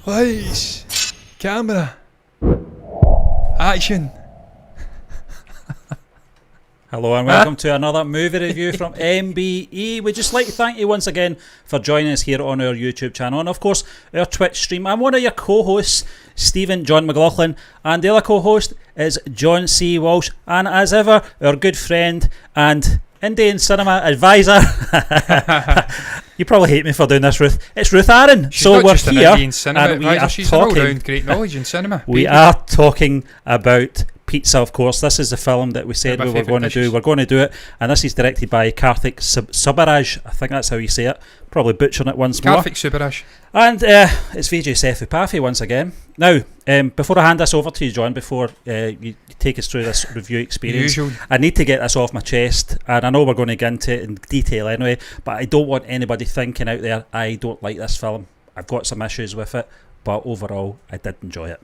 Lights, camera, action. Hello and welcome to another movie review from MBE. We'd just like to thank you once again for joining us here on our YouTube channel and of course our Twitch stream. I'm one of your co-hosts, Stephen John McLaughlin, and the other co-host is John C. Walsh, and as ever our good friend and Indian cinema advisor. You probably hate me for doing this, Ruth. It's Ruth Aaron. She's so not we're just here an Indian cinema and we advisor, are she's talking. all-round great knowledge in cinema. We are talking about Pizza, of course. This is the film that we said we were going to do. We're going to do it, and this is directed by Karthik Subbaraj. I think that's how you say it. Probably butchering it once more. Karthik Subbaraj. And it's Vijay Sethupathi once again. Now, before I hand this over to you, John, before you take us through this review experience, I need to get this off my chest, and I know we're going to get into it in detail anyway, but I don't want anybody thinking out there, I don't like this film. I've got some issues with it, but overall, I did enjoy it.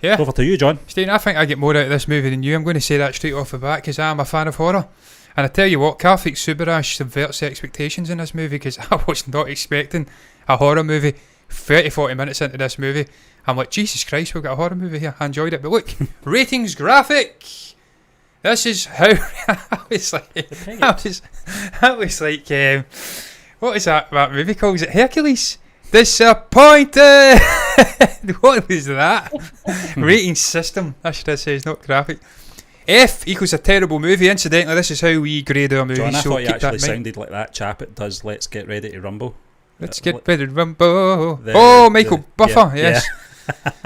Yeah. Over to you, John. Stephen, I think I get more out of this movie than you. I'm going to say that straight off the bat because I'm a fan of horror. And I tell you what, Karthik Subbaraj subverts the expectations in this movie because I was not expecting a horror movie 30-40 minutes into this movie. I'm like, Jesus Christ, we've got a horror movie here. I enjoyed it. But look, ratings graphic. This is how I was like, what is that movie called? Is it Hercules? Disappointed. What was that? Rating system. I should have said, not graphic. F equals a terrible movie. Incidentally, this is how we grade our movies. John, I so thought you actually that sounded like that chap that does Let's Get Ready to Rumble. Let's Get Ready to Rumble. Michael Buffer, yes.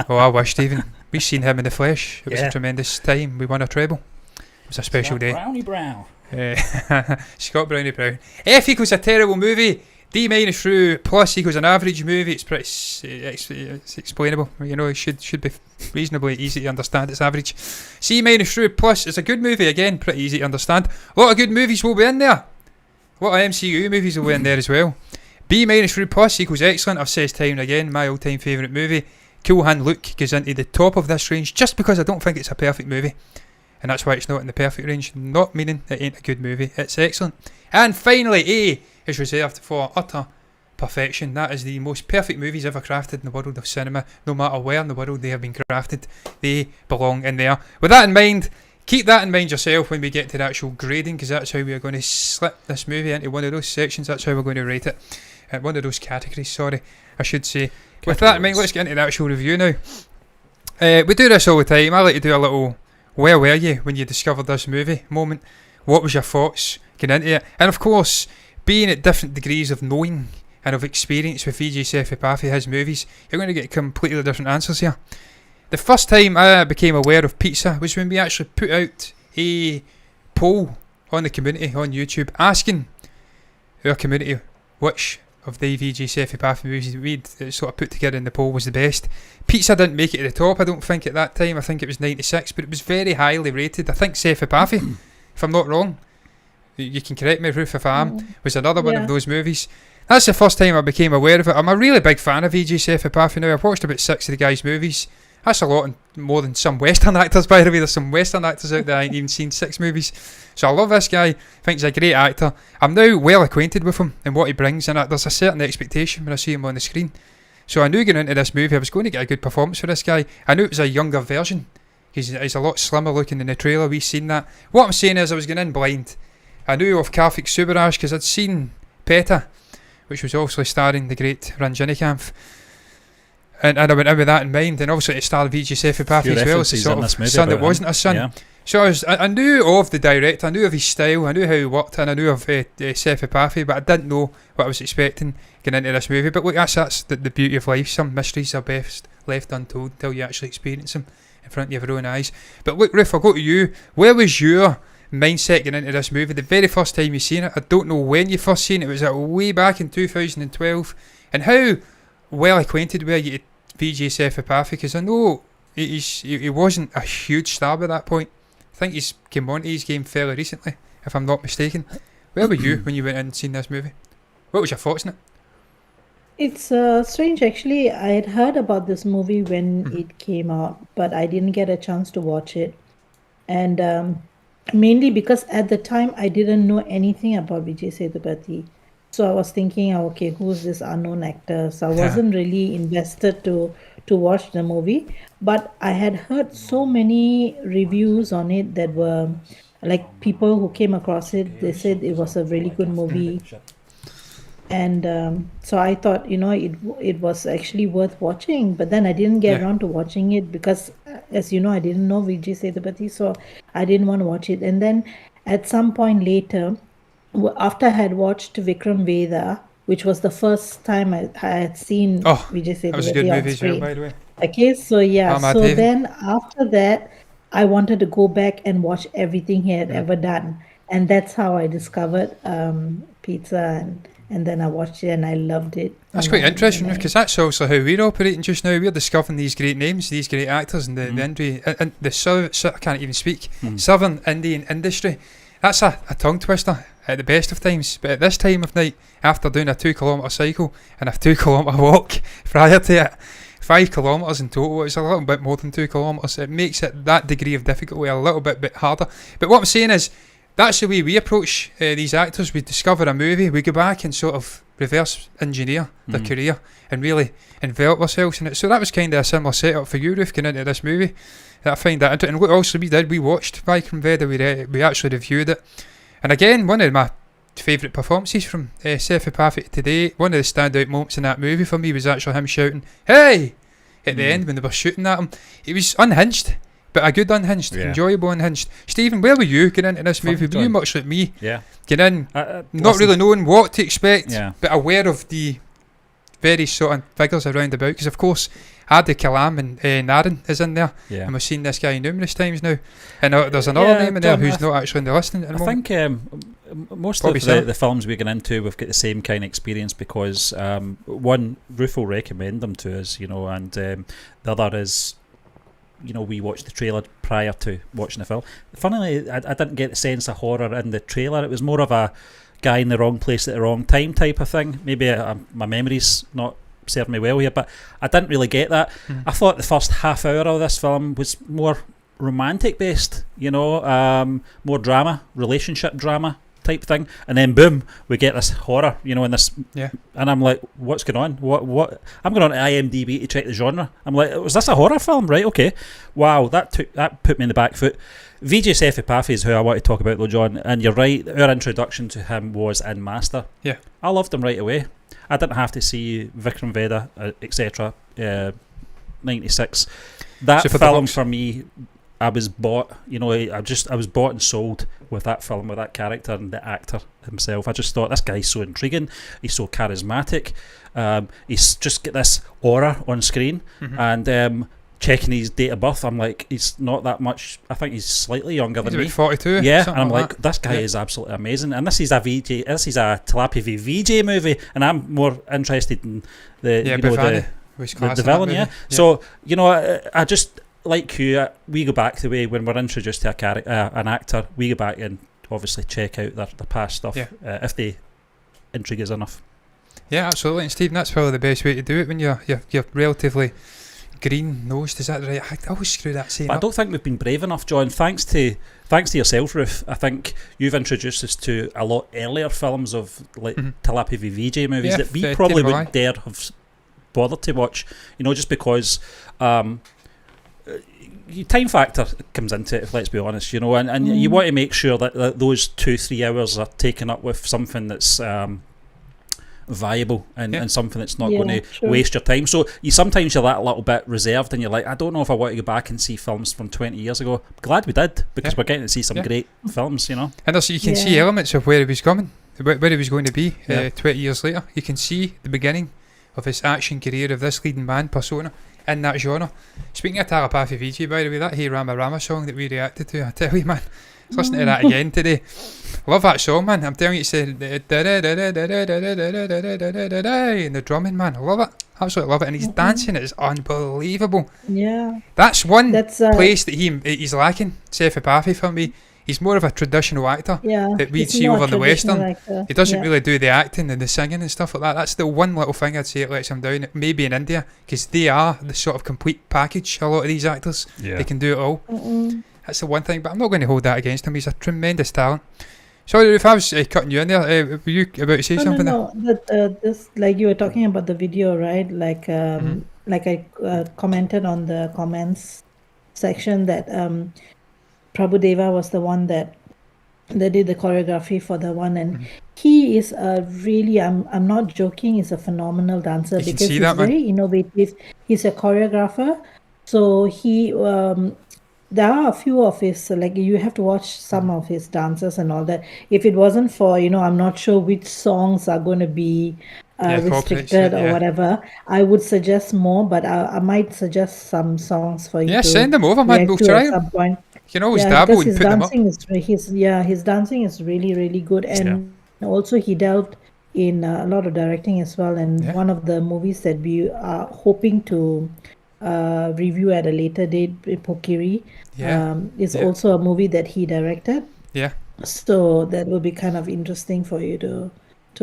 Oh, I wish, Stephen. We've seen him in the flesh. It was a tremendous time. We won a treble. It was a special day. Brownie Brown. Scott Brownie Brown. F equals a terrible movie. D minus through plus equals an average movie. It's pretty it's explainable. You know, it should be reasonably easy to understand. It's average. C minus through plus is a good movie. Again, pretty easy to understand. A lot of good movies will be in there. A lot of MCU movies will be in there as well. B minus through plus equals excellent. I've said time and again, my all-time favourite movie. Cool Hand Luke goes into the top of this range just because I don't think it's a perfect movie. And that's why it's not in the perfect range. Not meaning it ain't a good movie. It's excellent. And finally, A is reserved for utter perfection. That is the most perfect movies ever crafted in the world of cinema. No matter where in the world they have been crafted, they belong in there. With that in mind, keep that in mind yourself when we get to the actual grading, because that's how we are going to slip this movie into one of those sections. That's how we're going to rate it. One of those categories, sorry, I should say. With that in mind, let's get into the actual review now. We do this all the time. I like to do a little where were you when you discovered this movie moment. What was your thoughts getting into it? And of course, being at different degrees of knowing and of experience with Vijay Sethupathi, his movies, you're going to get completely different answers here. The first time I became aware of Pizza was when we actually put out a poll on the community on YouTube asking our community which of the Vijay Sethupathi movies we'd sort of put together in the poll was the best. Pizza didn't make it to the top, I don't think, at that time. I think it was 96, but it was very highly rated. I think Sethupathi, if I'm not wrong, you can correct me, Ruth, if I am, was another one of those movies. That's the first time I became aware of it. I'm a really big fan of Vijay Sethupathi now. I've watched about 6 of the guy's movies. That's a lot more than some Western actors, by the way. There's some Western actors out there I ain't even seen 6 movies. So I love this guy. I think he's a great actor. I'm now well acquainted with him and what he brings, and there's a certain expectation when I see him on the screen. So I knew going into this movie I was going to get a good performance for this guy. I knew it was a younger version. He's a lot slimmer looking in the trailer. We've seen that. What I'm saying is I was going in blind. I knew of Karthik Subbaraj because I'd seen Peta, which was obviously starring the great Ranjinikanth. And I went in with that in mind, and obviously it starred Vijay Sethupathi as well as the sort of son that wasn't a son. Yeah. So I knew of the director, I knew of his style, I knew how he worked, and I knew of Sethupathi, but I didn't know what I was expecting getting into this movie. But look, that's the beauty of life. Some mysteries are best left untold until you actually experience them in front of your own eyes. But look, Ruth, I'll go to you. Where was your mindset getting into this movie? The very first time you seen it, I don't know when you first seen it. Was it way back in 2012? And how well acquainted were you to Vijay Sethupathi? Because I know he wasn't a huge star by that point. I think he's came onto his game fairly recently, if I'm not mistaken. Where were you when you went in and seen this movie? What was your thoughts on it? It's strange, actually. I had heard about this movie when it came out, but I didn't get a chance to watch it. And mainly because at the time I didn't know anything about Vijay Sethupathi. So I was thinking, okay, who's this unknown actor? So I wasn't really invested to watch the movie, but I had heard so many reviews on it that were like people who came across it. They said it was a really good movie, and so I thought, it was actually worth watching. But then I didn't get around to watching it because, as you know, I didn't know Vijay Sethupathi, so I didn't want to watch it. And then at some point later, after I had watched Vikram Vedha, which was the first time I had seen Vijay That was a good Sethupathi on movie as well, screen. by the way. Okay, so yeah, Matt so Haven. then after that, I wanted to go back and watch everything he had ever done, and that's how I discovered Pizza, and then I watched it and I loved it. That's quite interesting, because that's also how we're operating just now. We're discovering these great names, these great actors, and the indie, and the I can't even speak, Southern Indian industry. That's a tongue twister at the best of times, but at this time of night, after doing a 2-kilometre cycle and a 2-kilometre walk prior to it, 5 kilometres in total, it's a little bit more than 2 kilometres. It makes it that degree of difficulty a little bit harder. But what I'm saying is, that's the way we approach these actors. We discover a movie, we go back and sort of reverse engineer their career and really envelop ourselves in it. So that was kind of a similar setup for you, Ruth, going into this movie. I find that interesting. And what also we did, we watched Vikram Vedha, we actually reviewed it. And again, one of my favourite performances from Sethupathi today, one of the standout moments in that movie for me was actually him shouting, "Hey!" at the end when they were shooting at him. He was unhinged, but a good unhinged, enjoyable unhinged. Stephen, where were you getting into this movie? Were you much like me? Yeah. Getting in, not really knowing what to expect, but aware of the various sort of figures around about, because of course Adi Kalam and Naren is in there, and we've seen this guy numerous times now, and there's another name in there who's not actually in the listing at the moment. I think most of the films we get into, we've got the same kind of experience because one, Ruth will recommend them to us, and the other is, we watched the trailer prior to watching the film. Funnily, I didn't get the sense of horror in the trailer. It was more of a guy in the wrong place at the wrong time type of thing. Maybe my memory's not serving me well here, but I didn't really get that. I thought the first half hour of this film was more romantic based, more drama, relationship drama type thing, and then boom, we get this horror, in this, and I'm like, what's going on? What? I'm going on to IMDb to check the genre. I'm like, was this a horror film? Right, okay. Wow, that put me in the back foot. Vijay Sethupathi is who I want to talk about though, John, and you're right, our introduction to him was in Master. Yeah. I loved him right away. I didn't have to see Vikram Vedha, etc. 96. That Super film Deluxe. for me, I was bought. I was bought and sold with that film, with that character and the actor himself. I just thought, this guy's so intriguing. He's so charismatic. He's just got this aura on screen, and checking his date of birth, I'm like, he's not that much. I think he's slightly younger than me. He's about 42. Yeah, and I'm like, this guy is absolutely amazing. And this is a VJ. This is a Tilapia VJ movie, and I'm more interested in the villain. Yeah. So I just, like you, we go back the way when we're introduced to an actor, we go back and obviously check out their past stuff if they intrigue us enough. Yeah, absolutely. And Stephen, that's probably the best way to do it when you're relatively green nosed. Is that right? I always screw that saying up. I don't think we've been brave enough, John. Thanks to yourself, Ruth. I think you've introduced us to a lot earlier films of like Tilapia VJ movies that we probably wouldn't dare have bothered to watch. Just because time factor comes into it. Let's be honest. And you want to make sure that those 2-3 hours are taken up with something that's viable and something that's not going to waste your time. So sometimes you're that little bit reserved and you're like, I don't know if I want to go back and see films from 20 years ago. Glad we did, because we're getting to see some great films, And also you can see elements of where he was coming, where he was going to be 20 years later. You can see the beginning of his action career, of this leading man persona in that genre. Speaking of Tilapia VJ, by the way, that Hey Rama Rama song that we reacted to, I tell you, man, listen to that again today. Love that song, man. I'm telling you, it's and the drumming, man. I love it. Absolutely love it. And he's dancing. It's unbelievable. Yeah. That's one place that he's lacking, Sethupathi, for me. He's more of a traditional actor that we'd see over in the Western. He doesn't really do the acting and the singing and stuff like that. That's the one little thing I'd say it lets him down. Maybe in India, because they are the sort of complete package, a lot of these actors. They can do it all. That's the one thing, but I'm not going to hold that against him. He's a tremendous talent. Sorry, if I was cutting you in there, were you about to say something? No. This, like you were talking about the video, right? Like I commented on the comments section that Prabhudeva was the one that did the choreography for the one, and he is a really, I'm not joking, he's a phenomenal dancer You can because see he's that, man. very innovative. He's a choreographer, so he there are a few of his, like you have to watch some of his dances and all that. If it wasn't for, I'm not sure which songs are going to be Yeah, copyrights, restricted or yeah. whatever, I would suggest more, but I might suggest some songs for you Yeah, to send them over, man. react We'll to at try 'em. some point. You can always Yeah, dabble because and his put them up. dancing is his dancing is really really good, and also he delved in a lot of directing as well. And Yeah. one of the movies that we are hoping to review at a later date, Pokiri, Yeah. is Yeah. also a movie that he directed. Yeah. So that will be kind of interesting for you to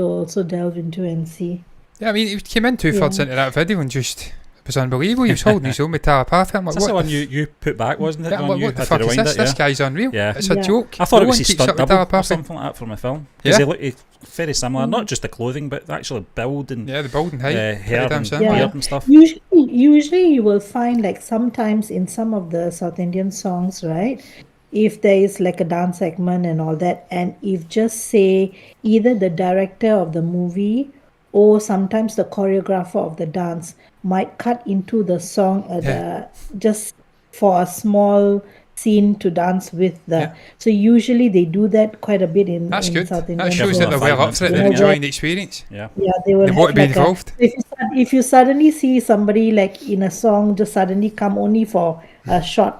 also delve into and see. Yeah, I mean, he came in two-thirds Yeah. into that video and just, it was unbelievable. He was holding his own with telepathy. I'm like, That's the what one you put back, wasn't it? yeah, The one you what the had fuck to is rewind this? it, This guy's unreal. Yeah. It's a Yeah. joke. I thought No it was one his keeps up stunt with double or telepathy. something like that for my film. Because Yeah. he looked very similar, not just the clothing, but the actual build and Yeah, the bald and height. hair damn and similar. Yeah. beard and stuff. Usually you will find, like, sometimes in some of the South Indian songs, right? If there is like a dance segment and all that, and if just say either the director of the movie or sometimes the choreographer of the dance might cut into the song just for a small scene to dance with the. Yeah. So usually they do that quite a bit in That's good. South Indian. That shows Give that them they're a well up for it. 5 They're minutes, enjoying the experience. Yeah. Yeah, they will They want have to be like involved. if you suddenly see somebody like in a song just suddenly come only for a short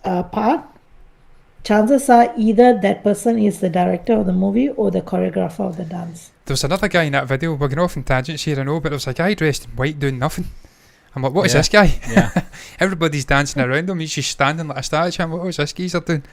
part, chances are either that person is the director of the movie or the choreographer of the dance. There was another guy in that video. We're going off in tangents here, I know, but there was a guy dressed in white doing nothing. I'm like, what is Yeah. this guy? Yeah. Everybody's dancing around him. He's just standing like a statue. I'm like, what was this geezer doing?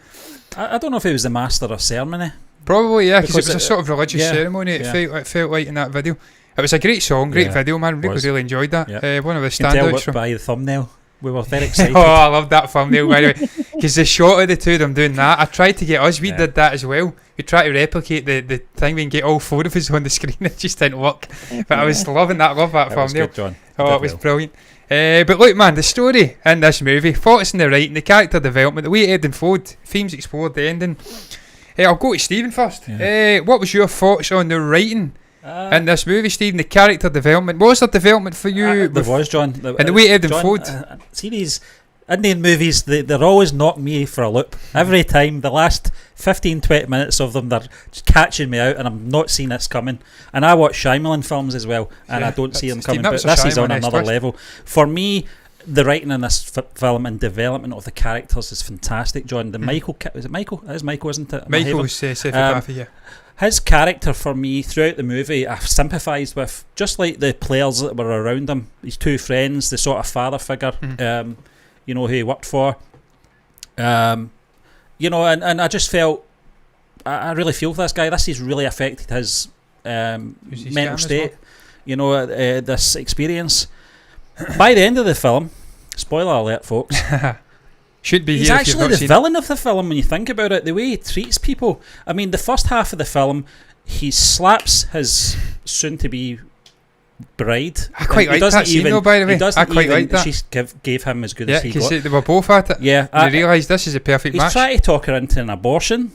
I don't know if he was the master of ceremony. Probably, yeah, because it Because was a sort of religious yeah, ceremony. It yeah. felt like in that video. It was a great song, great Yeah, video, man. was. Really enjoyed that. Yeah. One of the You can tell standouts what from. by the thumbnail. We were very excited. Oh, I love that thumbnail, by the way. Because the shot of the two of them doing that, I tried to get us, we Yeah. did that as well. We tried to replicate the thing, we can get all four of us on the screen. It just didn't work. But I was loving that, love that That was thumbnail. good, John. Oh, it was brilliant. But look, man, the story in this movie, thoughts in the writing, the character development, the way it ebbed and flowed, themes explored, the ending. I'll go to Stephen first. Yeah. What was your thoughts on the writing in this movie, Stephen? The character development. What was the development for you? There was, John. And the way it ebbed and John, flowed. See these Indian movies, they're always knocking me for a loop. Every time, the last 15-20 minutes of them, they're just catching me out and I'm not seeing this coming. And I watch Shyamalan films as well, and Yeah, I don't see them Steve, coming. that But was a this is on Shyamalan-esque another twist. level. For me, the writing in this film and development of the characters is fantastic, John. The Michael, is it Michael? It is Michael, isn't it? Am I having- Michael's cinematography, yeah. His character, for me, throughout the movie, I've sympathised with, just like the players that were around him. His two friends, the sort of father figure, who he worked for. And I just felt, I really feel for this guy. This has really affected his His mental scam as state. This experience. By the end of the film, spoiler alert, folks. Should be He's here if you've actually not the seen it. villain of the film when you think about it. The way he treats people. I mean, the first half of the film, he slaps his soon-to-be bride. I quite And he like that doesn't scene though, by the way. He doesn't I quite even, like that. She gave him as good Yeah, as he because got. they were both at it. Yeah, And they realised this is a perfect he's match. trying to talk her into an abortion.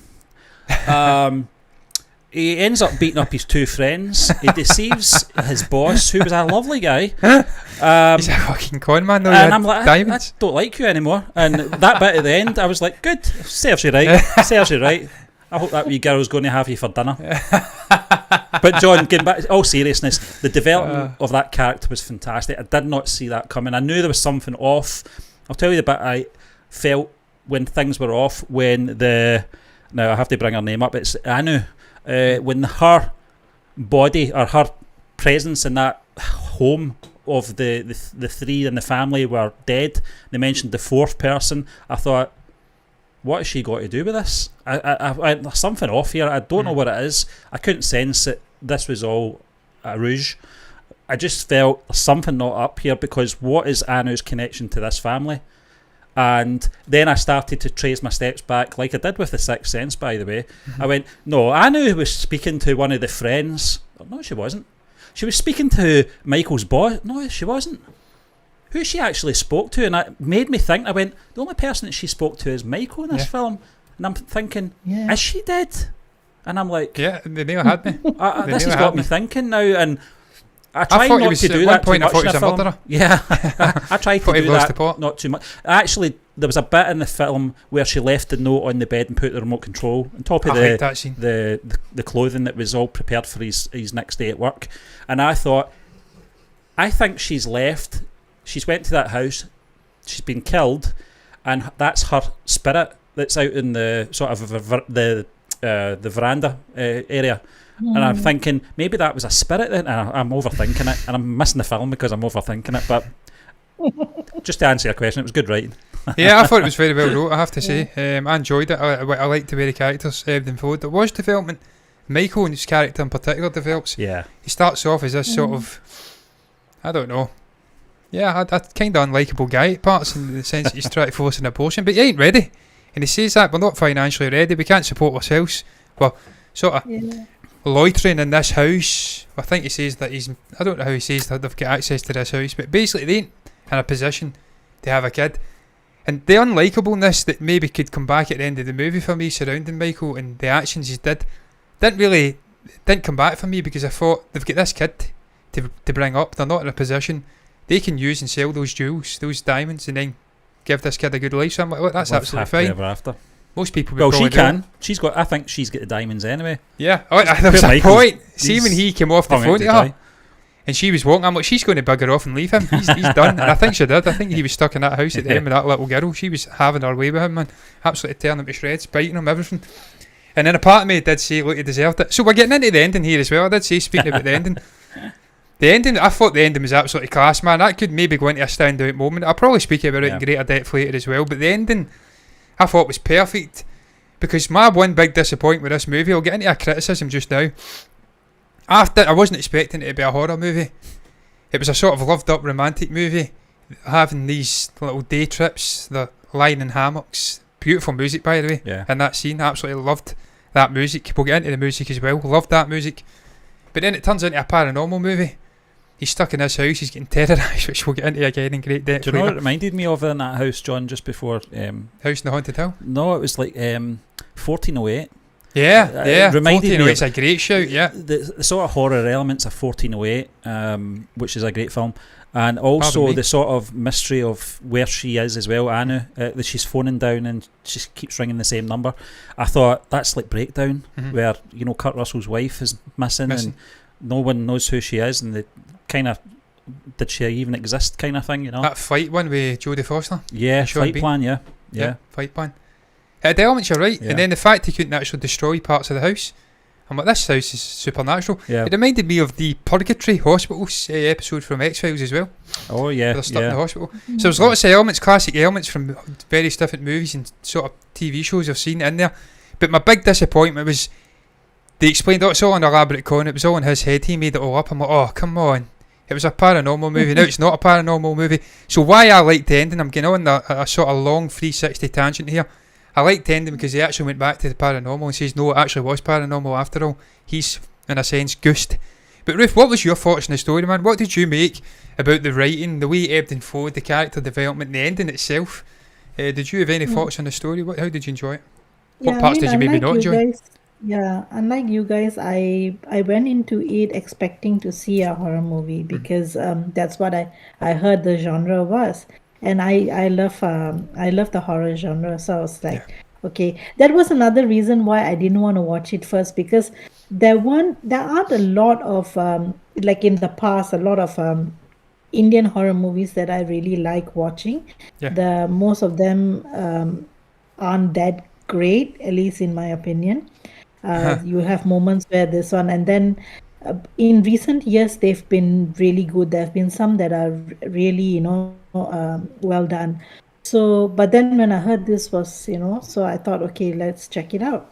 He ends up beating up his two friends. He deceives his boss, who was a lovely guy. He's a fucking con man though. And I'm like, I diamonds. don't like you anymore. And that bit at the end, I was like, good, serves you right, serves you right. I hope that wee girl's going to have you for dinner. But John, getting back to all seriousness, the development of that character was fantastic. I did not see that coming. I knew there was something off. I'll tell you the bit I felt when things were off, when now I have to bring her name up, it's Anu. When her body or her presence in that home of the three in the family were dead, they mentioned the fourth person. I thought, what has she got to do with this? There's something off here. I don't know what it is. I couldn't sense it. This was all a rouge. I just felt there's something not up here, because what is Anu's connection to this family? And then I started to trace my steps back, like I did with The Sixth Sense, by the way. I went, no, I knew he was speaking to one of the friends. No, she wasn't. She was speaking to Michael's boss. No, she wasn't. Who she actually spoke to, and that made me think. I went, the only person that she spoke to is Michael in this film. And I'm thinking, is she dead? And I'm like, yeah, they never had me. This has got me thinking now, and I try thought not to do that too much in a film. Yeah, I try to do that not too much. Actually, there was a bit in the film where she left the note on the bed and put the remote control on top of the clothing that was all prepared for his next day at work. And I thought, I think she's left. She's went to that house. She's been killed, and that's her spirit that's out in the sort of the veranda area. And I'm thinking, maybe that was a spirit then, and I'm overthinking it, and I'm missing the film because I'm overthinking it. But just to answer your question, it was good writing. Yeah, I thought it was very well wrote, I have to say. I enjoyed it. I liked the way the characters ebbed and flowed. There was development. Michael and his character in particular develops. Yeah. He starts off as this sort of, I don't know, a kind of unlikable guy at parts, in the sense that he's trying to force an abortion, but he ain't ready. And he says that we're not financially ready, we can't support ourselves. Well, sort of loitering in this house. I think he says that I don't know how he says that they've got access to this house, but basically they ain't in a position to have a kid. And the unlikableness that maybe could come back at the end of the movie for me surrounding Michael and the actions he didn't come back for me, because I thought they've got this kid to bring up. They're not in a position they can use and sell those jewels, those diamonds, and then give this kid a good life. So I'm like, look, that's absolutely fine. Ever after. Most people would she can. I think she's got the diamonds anyway. Yeah. There was a point. See, when he came off the phone to her and she was walking, I'm like, she's going to bugger off and leave him. He's done. And I think she did. I think he was stuck in that house at the end with that little girl. She was having her way with him, man. Absolutely tearing him to shreds, biting him, everything. And then a part of me did say, look, he deserved it. So we're getting into the ending here as well. I did say, speaking about the ending. The ending, I thought the ending was absolutely class, man. That could maybe go into a standout moment. I'll probably speak about it in greater depth later as well. But the ending, I thought was perfect. Because my one big disappointment with this movie, I'll get into a criticism just now. I wasn't expecting it to be a horror movie. It was a sort of loved up romantic movie, having these little day trips, the lying in hammocks. Beautiful music, by the way. Yeah. In that scene, I absolutely loved that music. We'll get into the music as well. Loved that music. But then it turns into a paranormal movie. He's stuck in this house, he's getting terrorised, which we'll get into again in great depth. Do you know what it reminded me of in that house, John, just before... House in the Haunted Hill? No, it was like 1408. Yeah, It reminded me of... It's a great shout, yeah. The sort of horror elements of 1408, which is a great film. And also the sort of mystery of where she is as well, Anu, that she's phoning down and she keeps ringing the same number. I thought, that's like Breakdown, where, Kurt Russell's wife is missing and no one knows who she is, and the kind of, did she even exist kind of thing, That fight one with Jodie Foster. Yeah, Flight Plan, yeah. Fight Plan. The elements, you're right. And then the fact he couldn't actually destroy parts of the house. I'm like, this house is supernatural. Yeah. It reminded me of the Purgatory Hospitals episode from X-Files as well. Oh, yeah. They're stuck in the hospital. So there's lots of elements, classic elements from various different movies and sort of TV shows I've seen in there. But my big disappointment was, they explained, it's all an elaborate con, it was all in his head, he made it all up. I'm like, oh, come on. It was a paranormal movie, now it's not a paranormal movie. So why I liked the ending, I'm getting on a sort of long 360 tangent here. I liked the ending because he actually went back to the paranormal and says, no, it actually was paranormal after all. He's, in a sense, goosed. But Ruth, what was your thoughts on the story, man? What did you make about the writing, the way it ebbed and flowed, the character development, the ending itself? Did you have any thoughts on the story? How did you enjoy it? What parts did you maybe not enjoy? Unlike you guys, I went into it expecting to see a horror movie because that's what I heard the genre was, and I love the horror genre. So I was like, okay, that was another reason why I didn't want to watch it first, because there aren't a lot of like in the past, a lot of Indian horror movies that I really like watching. The most of them aren't that great, at least in my opinion. You have moments where this one, and then in recent years they've been really good. There have been some that are really well done. So but then when I heard this was so I thought, okay, let's check it out.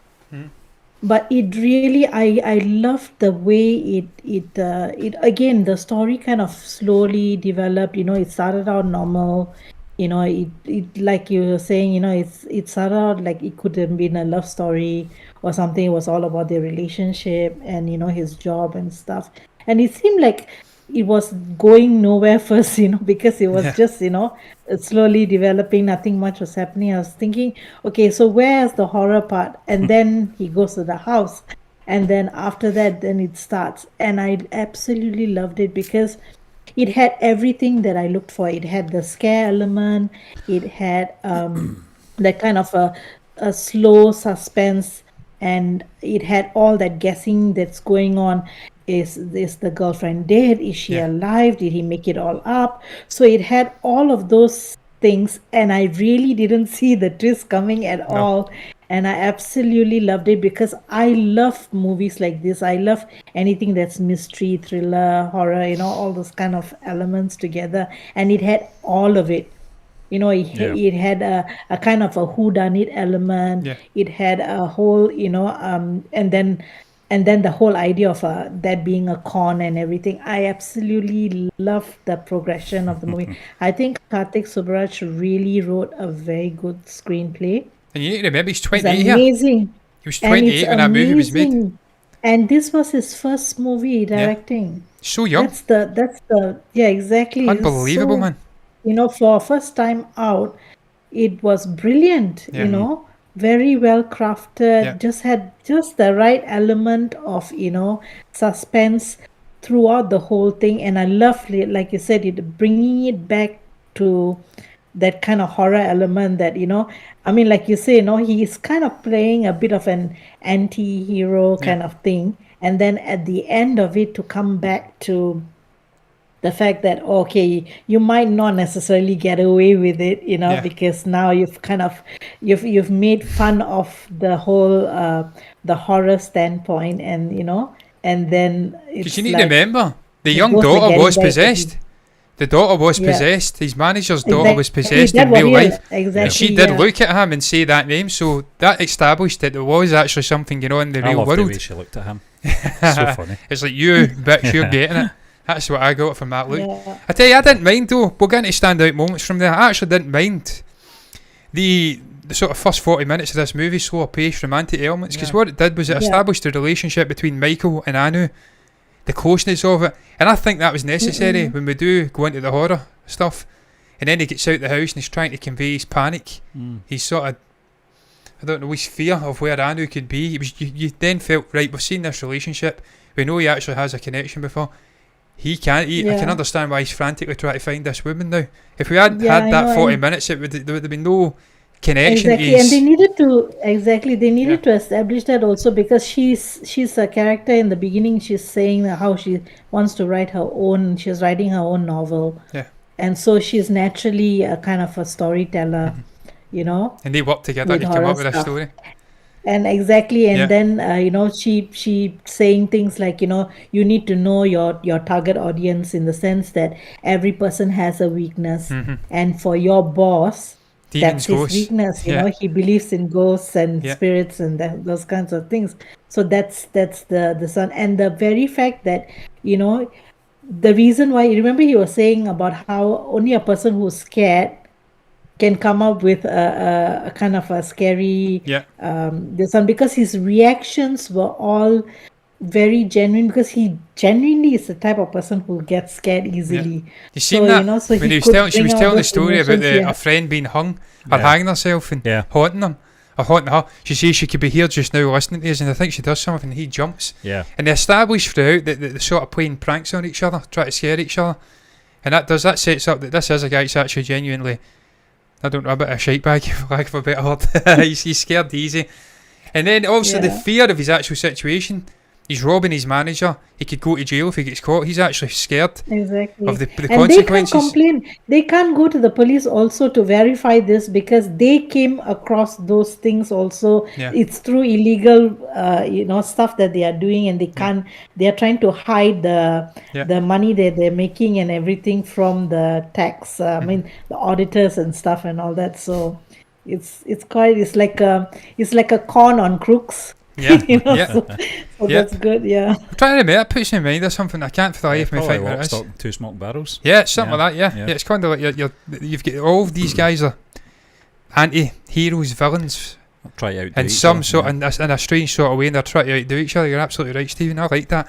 But it really, I loved the way it again, the story kind of slowly developed. It started out normal, it like you were saying, it's sort of like it could have been a love story or something. It was all about their relationship and his job and stuff. And it seemed like it was going nowhere first, because it was Yeah. just, slowly developing. Nothing much was happening. I was thinking, okay, so where's the horror part? And then he goes to the house, and then after that, then it starts. And I absolutely loved it because it had everything that I looked for. It had the scare element. It had that kind of a slow suspense, and it had all that guessing that's going on. Is the girlfriend dead? Is she Yeah. alive? Did he make it all up? So it had all of those things, and I really didn't see the twist coming at No. all. And I absolutely loved it because I love movies like this. I love anything that's mystery, thriller, horror, all those kind of elements together. And it had all of it. Yeah. It had a kind of a whodunit element. Yeah. It had a whole, and then the whole idea of that being a con and everything. I absolutely love the progression of the movie. I think Karthik Subbaraj really wrote a very good screenplay. And you need to remember he's It's 28 here. amazing. He was And it's 28 when that movie was made. amazing. And this was his first movie Yeah. directing. So young. That's the yeah, exactly. It's Unbelievable, so, man. for first time out, it was brilliant, Yeah. very well crafted, Yeah. just had just the right element of, suspense throughout the whole thing. And I love, like you said, it bringing it back to that kind of horror element that, I mean, like you say, he's kind of playing a bit of an anti-hero Yeah. kind of thing. And then at the end of it, to come back to the fact that, okay, you might not necessarily get away with it, Yeah. because now you've kind of you've made fun of the whole the horror standpoint. And and then Because you it's need to like remember, the the young ghosts are daughter getting was back at possessed. him. The daughter was Yeah, possessed. His manager's daughter was exactly. possessed That in was, real yeah, life. And exactly. she did Yeah, look at him and say that name, so that established that there was actually something going on in the I real love the way world. she looked at him. So funny. It's like, you bitch, you're getting it. That's what I got from that look. yeah, I tell you, I didn't mind though. We'll get into standout moments from there. I actually didn't mind the sort of first 40 minutes of this movie, slower paced, romantic elements, because Yeah. what it did was it yeah, established the relationship between Michael and Anu, the closeness of it, and I think that was necessary when we do go into the horror stuff. And then he gets out the house and he's trying to convey his panic. He's sort of, I don't know, his fear of where Anu could be. It was, you then felt, right, we've seen this relationship, we know he actually has a connection before. He can't eat. I can yeah, understand why he's frantically trying to find this woman now. If we hadn't yeah. had I that know. 40 And minutes, there would have been no connection to exactly, and they his. needed to exactly they Yeah, needed to establish that also, because she's a character in the beginning. She's saying how she wants to write her own. She's writing her own novel, yeah. and so she's naturally a kind of a storyteller, you know, And they worked together with to come horror up with a stuff. story. And exactly, and Yeah, then she saying things like, you need to know your target audience, in the sense that every person has a weakness, and for your boss, demons, that's his ghosts. weakness. Yeah, He believes in ghosts and yeah, spirits and those kinds of things. So that's the son. And the very fact that, the reason why, remember he was saying about how only a person who's scared can come up with a kind of a scary yeah, this one, because his reactions were all very genuine, because he genuinely is the type of person who gets scared yeah. easily. You So seen that so when he he was could telling? She bring was out telling the those story about emotions. a Yeah, friend being hung or Yeah. hanging herself and Yeah. haunting him. Or haunting her. She says she could be here just now listening to us, and I think she does something, and he jumps. Yeah. And they establish throughout that they're sort of playing pranks on each other, try to scare each other. And that sets up that this is a guy that's actually genuinely, I don't know, a bit of a shite bag, for lack of a better word. he's scared easy. And then also the yeah. fear of his actual situation. He's robbing his manager. He could go to jail if he gets caught. He's actually scared Exactly. of the And they can't consequences. complain. They can't go to the police also to verify this, because they came across those things also. Yeah, It's through illegal, stuff that they are doing, and yeah, they are trying to hide yeah. the money that they're making and everything from the tax. I Mhm. mean, the auditors and stuff and all that. So it's like a con on crooks. Yeah, yeah. So Yeah. that's good. Yeah. I'm trying to remember, it puts me in mind of something I can't for the life of me Probably think what it Lock, is. Stock, Two Smoking Barrels. Yeah, it's something Yeah. like that, yeah. Yeah. Yeah, it's kind of like you've got all of these guys are anti-heroes, villains, Try to outdo in each some other, sort yeah. in a strange sort of way, and they're trying to outdo each other. You're absolutely right, Stephen. I like that.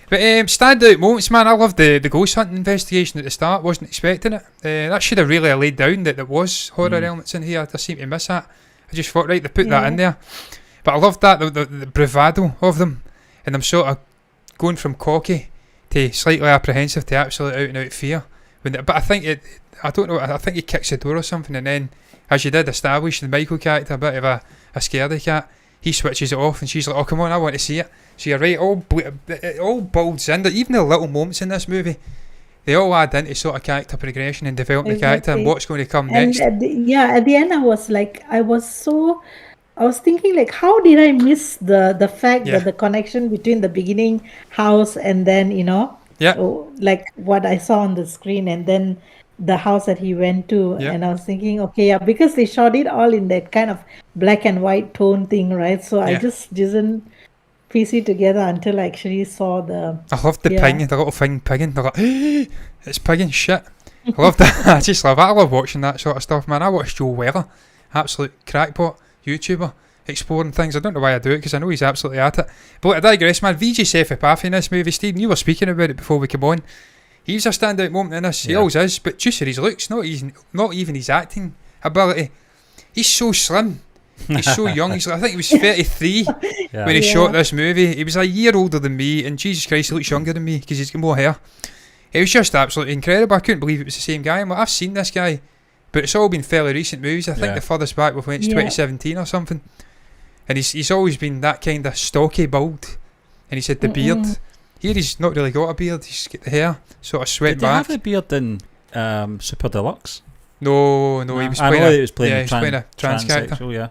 But standout moments, man. I loved the ghost hunting investigation at the start. Wasn't expecting it. That should have really laid down that there was horror elements in here. I just seem to miss that. I just thought, right, they put that in there. But I loved that the bravado of them, and them sort of going from cocky to slightly apprehensive to absolute out and out fear. But I think I don't know. I think he kicks the door or something, and then, as you did establish, the Michael character, a bit of a scaredy cat. He switches it off, and she's like, "Oh, come on, I want to see it." So you're right. It all builds in. Even the little moments in this movie, they all add into sort of character progression and developing the character and what's going to come And next. at the end, I was thinking, like, how did I miss the fact Yeah. that the connection between the beginning house and then, Yeah. like what I saw on the screen, and then the house that he went to, Yeah. and I was thinking, okay, yeah, because they shot it all in that kind of black and white tone thing, right? So I Yeah. just didn't piece it together until I actually saw the. I love the Yeah. ping, the little thing pigging. They're like, it's pigging shit. I love that. I just love it. I love watching that sort of stuff, man. I watch Joe Weller, absolute crackpot YouTuber, exploring things. I don't know why I do it, because I know he's absolutely at it. But I digress, man. VJ Sephipathi in this movie, Stephen, you were speaking about it before we came on. He's a standout moment in this. He Yeah. always is. But just for his looks, not even his acting ability. He's so slim. He's so young. I think he was 33 Yeah. when he Yeah. shot this movie. He was a year older than me, and Jesus Christ, he looks younger than me because he's got more hair. It was just absolutely incredible. I couldn't believe it was the same guy. I'm like, I've seen this guy, but it's all been fairly recent movies. I think Yeah. the furthest back we've went is Yeah. 2017 or something. And he's always been that kind of stocky build. And he's had the beard. Here he's not really got a beard. He's got the hair sort of swept Did they have back. the beard in Super Deluxe? No, he was I playing know he was playing, he was playing a trans character. transsexual, yeah.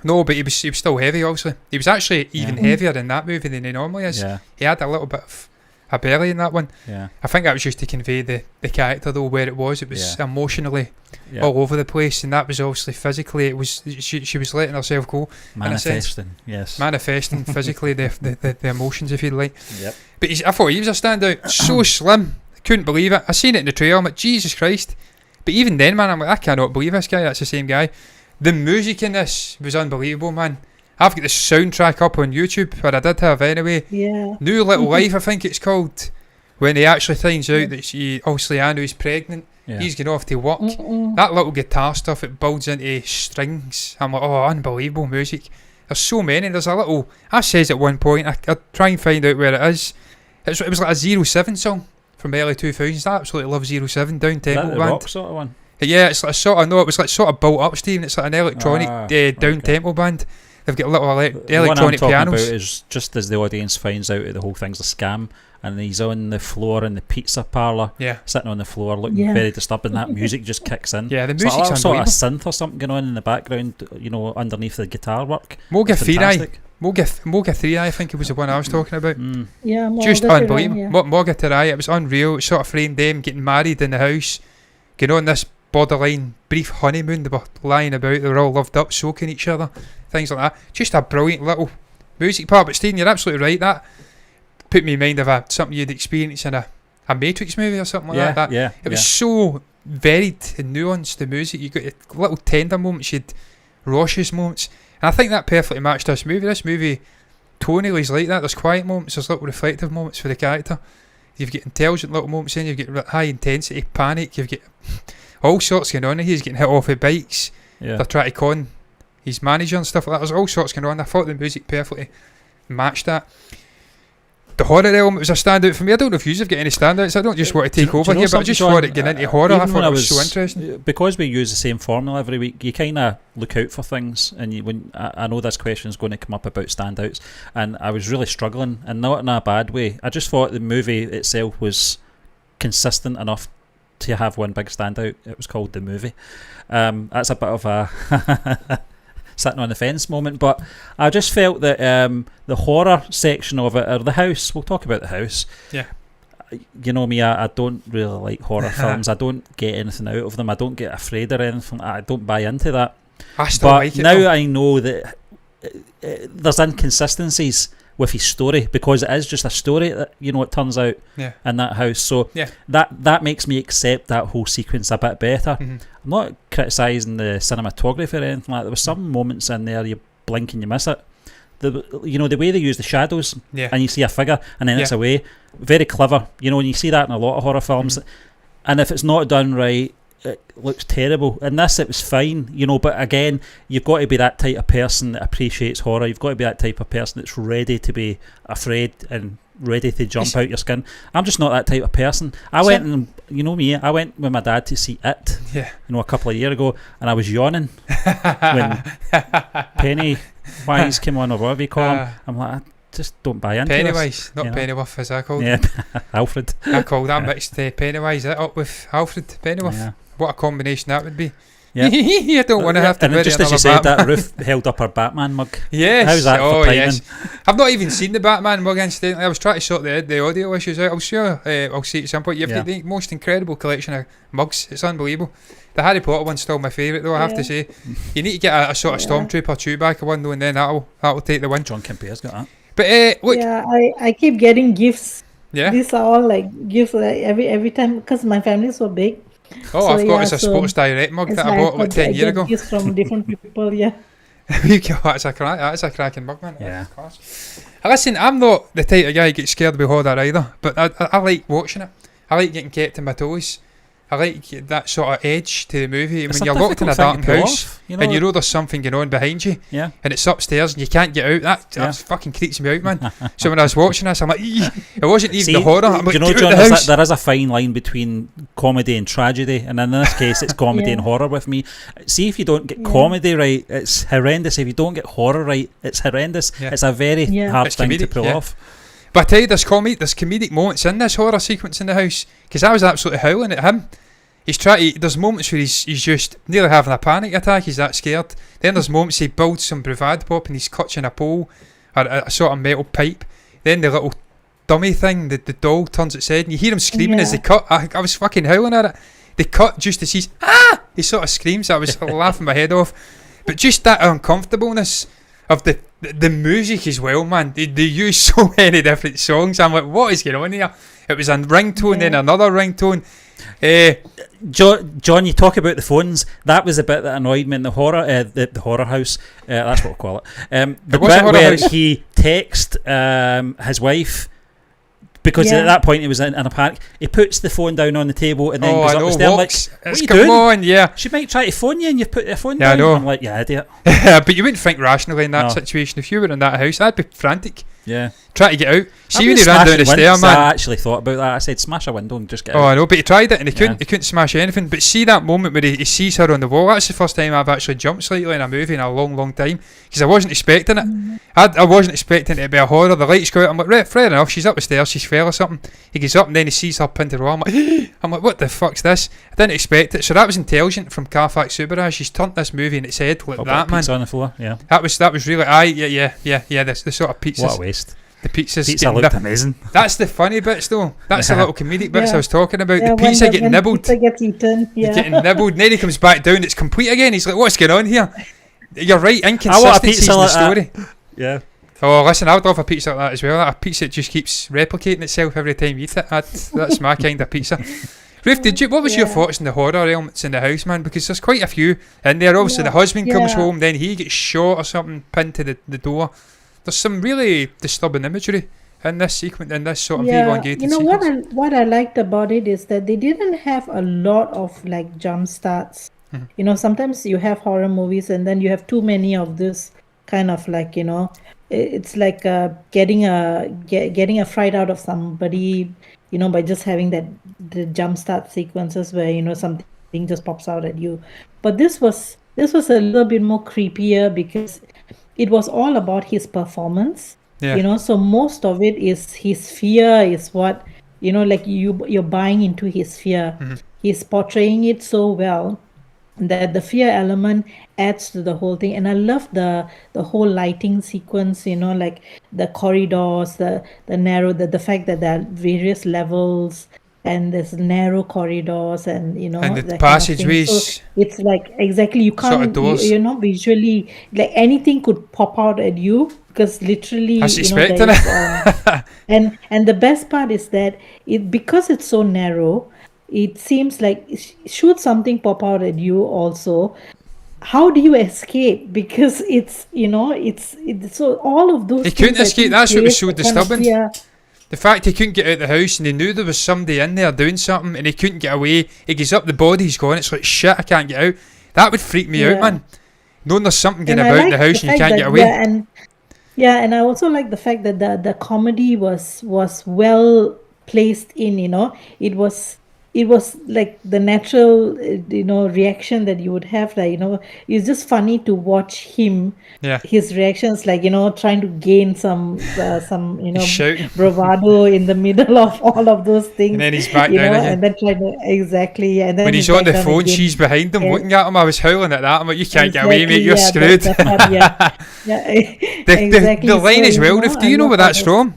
No, but he was still heavy, obviously. He was actually even Yeah. heavier in that movie than he normally is. Yeah, He had a little bit of a belly in that one. yeah, I think that was just to convey the character, though, where it was. It was Yeah. emotionally yeah. all over the place, and that was obviously physically. It was she was letting herself go, in a sense. Manifesting, yes. manifesting physically the emotions, if you'd like. Yep. But I thought he was a standout. So slim, couldn't believe it. I seen it in the trailer. I'm like, Jesus Christ! But even then, man, I'm like, I cannot believe this guy. That's the same guy. The music in this was unbelievable, man. I've got the soundtrack up on YouTube, or I did have anyway. Yeah. New Little Life, I think it's called, when he actually finds out that obviously Anna's pregnant. Yeah. He's going off to work. That little guitar stuff, it builds into strings. I'm like, oh, unbelievable music. There's so many. There's a little, I says at one point, I try and find out where it is. It was like a 07 song from early 2000s. I absolutely love 07, down Is that tempo the band. rock sort of one? Yeah, it's like it was like sort of built up, Stephen. It's like an electronic Okay. down tempo band. They've got little The one I'm electronic talking pianos. about is just as the audience finds out that the whole thing's a scam, and he's on the floor in the pizza parlour, Yeah, sitting on the floor looking Yeah. very disturbed, and that music just kicks in. yeah, the It's like a music's little sort of unbelievable. synth or something going on in the background, underneath the guitar work. Moga It's 3 Eye. fantastic. Moga 3 Eye, I think it was the one I was talking about. Yeah. Just Morgan unbelievable. Freeman, Moga 3 Eye, it was unreal. It sort of framed them getting married in the house, getting on this borderline brief honeymoon. They were lying about, they were all loved up, soaking each other, things like that. Just a brilliant little music part. But Stephen, you're absolutely right. That put me in mind of something you'd experience in a Matrix movie or something like that. Yeah, It was so varied and nuanced, the music. You got your little tender moments, you had raucous moments. And I think that perfectly matched this movie. This movie tonally is like that. There's quiet moments, there's little reflective moments for the character. You've got intelligent little moments in, you've got high intensity, panic, you've got all sorts going on. He's getting hit off with bikes. yeah. They're trying to con his manager and stuff like that. There's all sorts going on. I thought the music perfectly matched that. The horror element was a standout for me. I don't know if you've got any standouts. I don't just want to take over here, but I just thought it getting into horror. I thought it was so interesting. Because we use the same formula every week, you kind of look out for things. And I know this question is going to come up about standouts, and I was really struggling, and not in a bad way. I just thought the movie itself was consistent enough to have one big standout. It was called The Movie. That's a bit of a sitting on the fence moment, but I just felt that the horror section of it, or the house, we'll talk about the house. Yeah. You know me, I don't really like horror films. I don't get anything out of them. I don't get afraid or anything. I don't buy into that. I still But like it. now though. I know that there's inconsistencies with his story, because it is just a story that, you know, it turns out in that house. So that makes me accept that whole sequence a bit better. I'm not criticising the cinematography or anything like that. There were some moments in there you blink and you miss it. The way they use the shadows, and you see a figure and then it's away, very clever. You know, and you see that in a lot of horror films. And if it's not done right, it looks terrible. In this, it was fine, you know, but again, you've got to be that type of person that appreciates horror. You've got to be that type of person that's ready to be afraid and ready to jump out your skin. I'm just not that type of person. I went with my dad to see It, you know, a couple of years ago, and I was yawning when Pennywise came on, or whatever you call him. I'm like, I just don't buy into Pennywise, this, not Pennyworth as I called him. Alfred. I called that mixed Pennywise up with Alfred Pennyworth. What a combination that would be. I don't want to have to. And just as you said that, Ruth held up her Batman mug. Yes. How's that for timing? Yes. I've not even seen the Batman mug, incidentally. I was trying to sort the audio issues out. I'll see it at some point. You've got the most incredible collection of mugs. It's unbelievable. The Harry Potter one's still my favourite, though, I have to say. You need to get a sort of Stormtrooper Chewbacca one, though, and then that'll take the win. John Kempere's got that. But look, I keep getting gifts. Yeah, these are all like gifts every time, because my family is so big. I've got a Sports Direct mug that I bought about 10 years ago. Gifts from different people, That's a cracking mug, man. Yeah. Listen, I'm not the type of guy who gets scared of horror either, but I like watching it. I like getting kept on my toes. I like that sort of edge to the movie. When you're locked in a dark house and you know there's something going on behind you, and it's upstairs and you can't get out, that fucking creeps me out, man. So when I was watching this, I'm like, it wasn't even the horror. I'm like, you know, John, there is a fine line between comedy and tragedy, and in this case, it's comedy and horror with me. See, if you don't get comedy right, it's horrendous. If you don't get horror right, it's horrendous. It's a very hard thing to pull off. But I tell you, there's comedic moments in this horror sequence in the house, because I was absolutely howling at him. There's moments where he's just nearly having a panic attack, he's that scared. Then there's moments he builds some bravado pop and he's clutching a pole or a sort of metal pipe. Then the little dummy thing, the doll turns its head and you hear him screaming as they cut. I was fucking howling at it. They cut just as he sort of screams. I was laughing my head off. But just that uncomfortableness of the music as well, man. They use so many different songs. I'm like, what is going on here? It was a ringtone, then another ringtone. John, you talk about the phones. That was the bit that annoyed me in the horror, the horror house. That's what we call it. The bit where he texted his wife. Because at that point he was in a panic. He puts the phone down on the table and then goes up the stairs like, what are you doing? On, she might try to phone you and you've put the phone down. I know. I'm like, idiot. But you wouldn't think rationally in that situation. If you were in that house, I'd be frantic. Yeah. Try to get out. See when he ran down the stair, man. I actually thought about that. I said, smash a window and just get out. I know, but he tried it and he couldn't smash anything. But see that moment where he sees her on the wall, that's the first time I've actually jumped slightly in a movie in a long, long time. Because I wasn't expecting it. I wasn't expecting it to be a horror. The lights go out. I'm like, right, fair enough. She's up the stairs. She's fell or something. He gets up and then he sees her pinned to the wall. I'm like, what the fuck's this? I didn't expect it. So that was intelligent from Carfax Subaru. She's turned this movie in its head like that, man. Pizza on the floor, yeah. That was really, the sort of pizzas. What a waste. The pizza looked amazing. That's the funny bits, though. That's the little comedic bits I was talking about. The pizza getting nibbled. Pizza gets eaten. You're getting nibbled, and then he comes back down. It's complete again. He's like, "What's going on here?" You're right. Inconsistencies in the story. Yeah. Oh, listen, I would love a pizza like that as well. A pizza that just keeps replicating itself every time you eat it. That's my kind of pizza. Ruth, what was your thoughts on the horror elements in the house, man? Because there's quite a few in there. Obviously, the husband comes home, then he gets shot or something, pinned to the door. There's some really disturbing imagery in this sequence, in this sort of elongated sequence. You know what I liked about it is that they didn't have a lot of like jump starts. You know, sometimes you have horror movies and then you have too many of this kind of like, you know, it's like getting a fright out of somebody, you know, by just having the jump start sequences where, you know, something just pops out at you. But this was a little bit more creepier because it was all about his performance, you know, so most of it is his fear is what, you know, like you're buying into his fear. He's portraying it so well that the fear element adds to the whole thing. And I love the whole lighting sequence, you know, like the corridors, the narrow, the fact that there are various levels and there's narrow corridors, and And the that kind of thing. So passageways, it's like exactly you sort of can't doors. you're not visually like anything could pop out at you because literally I was there expecting is it. and the best part is that because it's so narrow, it seems like should something pop out at you also, how do you escape? Because it's so all of those He things couldn't I escape. think That's what was create so a kind of disturbing. The fact he couldn't get out of the house and he knew there was somebody in there doing something and he couldn't get away. He gets up, the body's gone. It's like, shit, I can't get out. That would freak me out, yeah. man. Knowing there's something going And I about in the like the house and you fact can't that get away. and I also like the fact that the comedy was well placed in, it was like the natural reaction that you would have, like, it's just funny to watch Yeah. his reactions, like, trying to gain some He's shouting. bravado in the middle of all of those And things, then he's back down again. and then trying to exactly, and When then he's he's on back the down phone, again. she's behind him Yeah. looking at him. I was howling at that. I'm like, you can't get away, mate. Exactly, You're yeah, screwed. that part, yeah. Yeah, exactly. The line So, as well, Ruth, do I you know love what all that's those. from?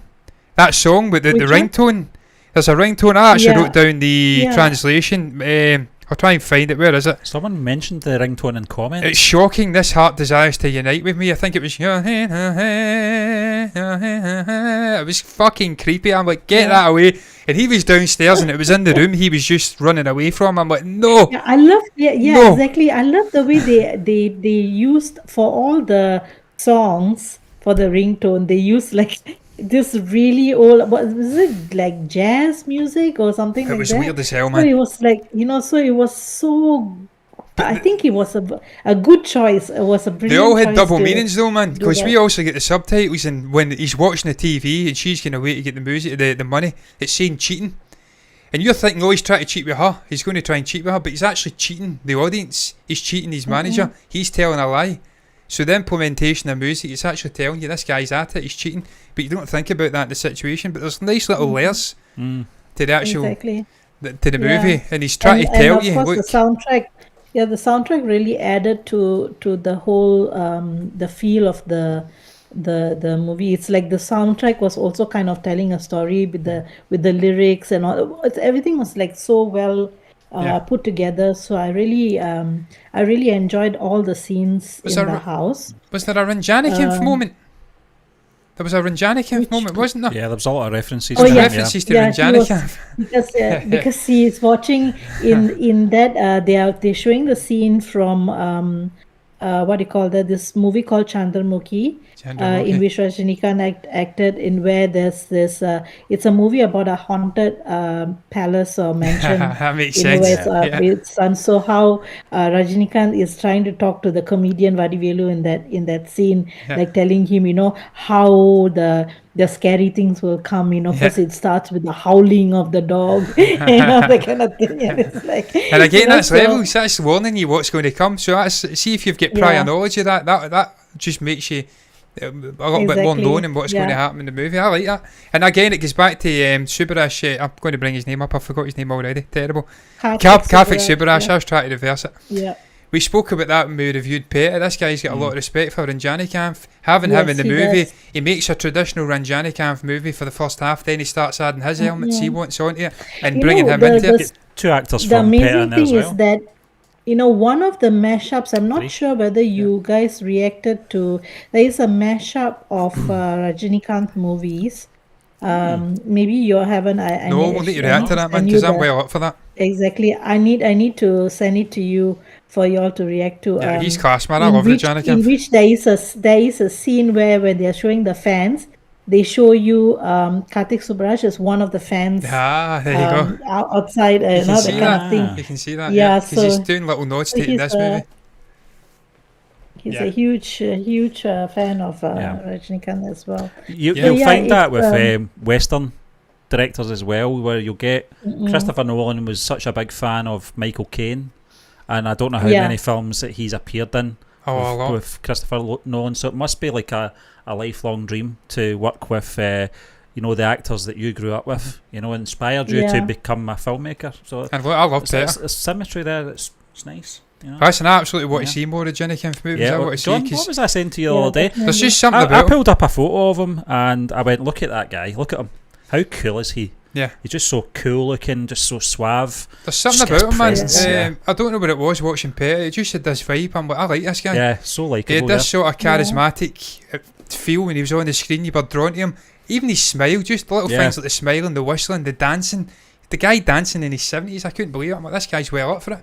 That song with the Which one? ringtone. There's a ringtone. I actually Yeah, wrote down the yeah. translation. I'll try and find it. Where is it? Someone mentioned the ringtone in comments. It's shocking. This heart desires to unite with me. I think it was. It was fucking creepy. I'm like, get Yeah. that away. And he was downstairs and it was in the room. He was just running away from. I'm like, no, Yeah, I love, yeah, no. exactly. I love the way they used for all the songs for the ringtone. They used like this really old, what was it, like jazz music or something It like was that? weird as hell, So man. it was like, so it was so. But I think it was a good choice. It was a they brilliant all had choice double to meanings though, man. do Because we that. also get the subtitles, and when he's watching the TV and she's going away to get the music, the money, it's saying cheating. And you're thinking, oh, he's trying to cheat with her. He's going to try and cheat with her, but he's actually cheating the audience. He's cheating his manager. He's telling a lie. So the implementation of music, it's actually telling you this guy's at it. He's cheating, but you don't think about that in the situation. But there's nice little layers to the actual Exactly. to the Yeah. movie, and he's trying to And tell of you, course look, the soundtrack, yeah, the soundtrack really added to the whole the feel of the movie. It's like the soundtrack was also kind of telling a story with the lyrics and all. Everything was like so well Yeah. put together. So I really enjoyed all the scenes Was in there the house. was there a Ranjanikov Um, moment? There was a Ranjanikov Which- moment, wasn't there? Yeah, there was a lot of references Oh, to The yeah. him, references to Yeah, he was Ranjanikov. because he is watching in that they're showing the scene from what do you call that, this movie called Chandramukhi, in which Rajinikanth acted, in where there's this it's a movie about a haunted palace or mansion That makes where sense. it's, Yeah. it's and so how Rajinikanth is trying to talk to the comedian Vadivelu in that scene, Yeah. like telling him, how the scary things will come. First it starts with the howling of the dog, that kind of thing. And it's like, And again, that's so- levels. That's warning you what's going to come. So that's, see if you've got prior Yeah. knowledge of that. That just makes you a little bit more Exactly. known in what's going to Yeah. happen in the movie. I like that. And again, it goes back to Subarash. I'm going to bring his name up. I forgot his name already. Terrible. Karthik Subarash. I was trying to reverse it. Yeah. We spoke about that when we reviewed Peta. This guy's got a lot of respect for Ranjanikov. Having him Yes, in the he movie, does. he makes a traditional Ranjanikov movie for the first half. Then he starts adding his elements he wants onto it and You bringing know, him the- into the it. Two actors The from Peta amazing in there as thing well. is that one of the mashups, I'm not Three. sure whether you guys reacted to, there is a mashup of Rajinikanth movies. Maybe you haven't. No, we'll need to react to that, man, send you because I'm the- well up for that. Exactly. I need to send it to you for you all to react to. Yeah, he's class, man. I in love which, Ranjanikov. in which there is a scene where when they are showing the fans, they show you Karthik Subarash as one of the fans. Ah, there you go. Outside, You can that see kind that. of thing. You can see that. Yeah, Yeah, because he's so- doing little nods so to it in he's, this movie. He's Yeah. a huge fan of Yeah. Rajinikanth as well. You'll Yeah, find that it's, with Western directors as well, where you'll get Christopher Nolan was such a big fan of Michael Caine, and I don't know how Yeah. many films that he's appeared in Oh, a lot. with Christopher Nolan. So it must be like a lifelong dream to work with the actors that you grew up with, inspired you to Yeah. become a filmmaker. So And I love it's Peta. symmetry there. It's nice. Listen, I absolutely want to Yeah. see more of Ranjanikov movies. Yeah, I want to see John, because what was I saying to you the Yeah, other day? definitely. there's just something I about him. pulled up a photo of him and I went, look at that guy, look at him. How cool is he? Yeah. He's just so cool looking, just so suave. There's something Just gets about him, man. presence, yeah. I don't know what it was watching Petty. It just had this vibe. I'm like, I like this guy. Yeah, so He likeable. had this sort of charismatic feel when he was on the screen. You were drawn to him. Even his smile, just the little things like the smiling, the whistling, the dancing. The guy dancing in his 70s, I couldn't believe it. I'm like, this guy's well up for it.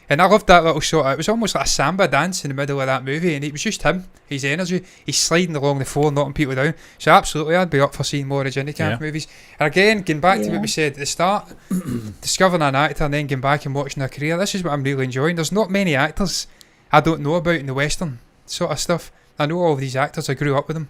And I loved that little sort of, it was almost like a samba dance in the middle of that movie, and it was just him, his energy. He's sliding along the floor, knocking people down. So absolutely, I'd be up for seeing more of Jenny Camp movies. And again, going back to what we said at the start, discovering an actor and then going back and watching their career, this is what I'm really enjoying. There's not many actors I don't know about in the Western sort of stuff. I know all of these actors, I grew up with them.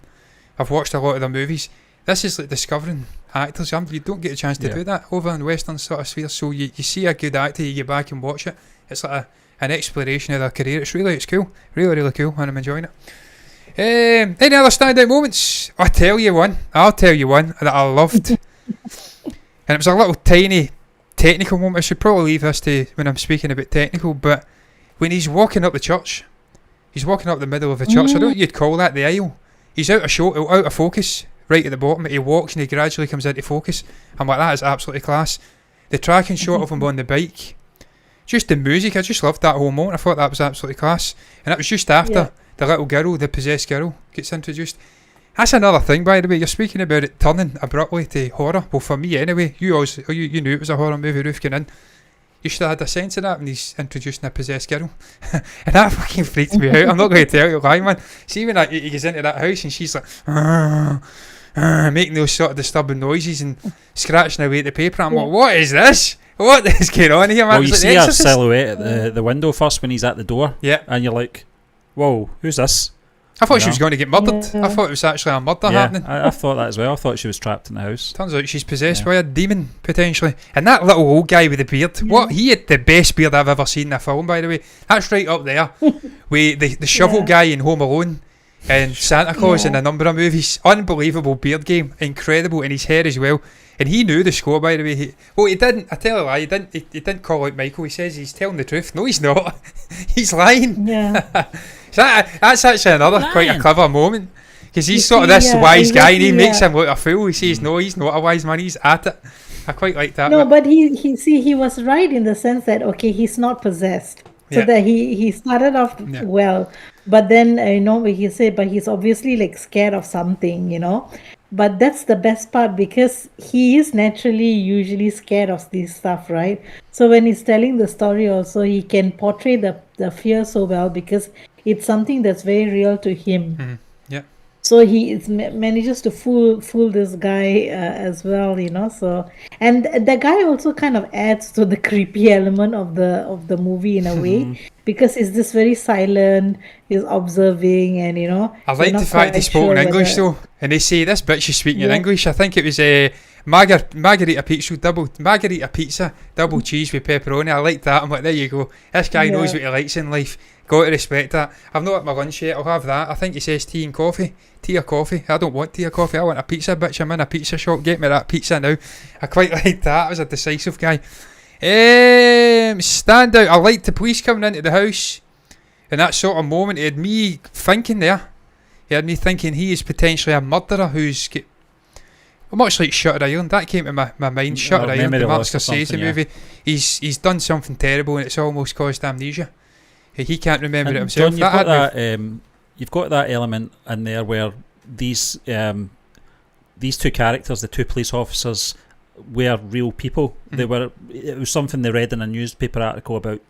I've watched a lot of their movies. This is like discovering actors. You don't get a chance to do that over in the Western sort of sphere. So you see a good actor, you get back and watch it. It's like an exploration of their career. It's cool. Really, really cool, and I'm enjoying it. Any other standout moments? I'll tell you one that I loved. And it was a little tiny technical moment. I should probably leave this to when I'm speaking about technical, but when he's walking up the church, he's walking up the middle of the church. I don't know what you'd call that, the aisle. He's out of focus, right at the bottom, but he walks and he gradually comes into focus. I'm like, that is absolutely class. The tracking shot of him on the bike, just the music, I just loved that whole moment. I thought that was absolutely class. And it was just after the little girl, the possessed girl, gets introduced. That's another thing, by the way. You're speaking about it turning abruptly to horror. Well, for me anyway, you knew it was a horror movie, Ruth, going in. You should have had a sense of that when he's introducing a possessed girl. And that fucking freaked me out. I'm not going to tell you why, man. See when he gets into that house and she's like, making those sort of disturbing noises and scratching away at the paper. I'm like, what is this? What is going on here, man? Well, you see her silhouette at the window first when he's at the door. Yeah. And you're like, whoa, who's this? I thought she was going to get murdered. I thought it was actually a murder happening. I thought that as well. I thought she was trapped in the house. Turns out she's possessed by a demon, potentially. And that little old guy with the beard, he had the best beard I've ever seen in a film, by the way. That's right up there with the shovel guy in Home Alone and Santa Claus in a number of movies. Unbelievable beard game, incredible, and his hair as well. And he knew the score, by the way. He didn't. I tell you why. He didn't call out Michael. He says he's telling the truth. No, he's not. He's lying. Yeah. So that's actually another quite a clever moment, because he's sort of this wise guy, and he makes him look a fool. He says, no, he's not a wise man. He's at it. I quite like that. No, but he was right in the sense that he's not possessed. So that he started off well, but then he said, but he's obviously like scared of something, But that's the best part, because he is naturally usually scared of this stuff, right? So when he's telling the story also, he can portray the fear so well, because it's something that's very real to him. Mm-hmm. Yeah. So he manages to fool this guy as well, So, and the guy also kind of adds to the creepy element of the movie in a way, because he's this very silent, he's observing, and I like the fact he spoke in English though, and they say this bitch is speaking in English. I think it was margarita pizza double cheese with pepperoni. I like that. I'm like, there you go. This guy knows what he likes in life. Got to respect that. I've not had my lunch yet. I'll have that. I think he says tea or coffee. I don't want tea or coffee. I want a pizza, bitch. I'm in a pizza shop. Get me that pizza now. I quite like that. I was a decisive guy. Stand out. I liked the police coming into the house, and that sort of moment, it had me thinking there. He had me thinking he is potentially a murderer who's much like Shutter Island. That came to my mind. Shutter Island, the Martin Scorsese movie. He's done something terrible, and it's almost caused amnesia. He can't remember it himself. John, you've got that element in there where these two characters, the two police officers, were real people. It was something they read in a newspaper article about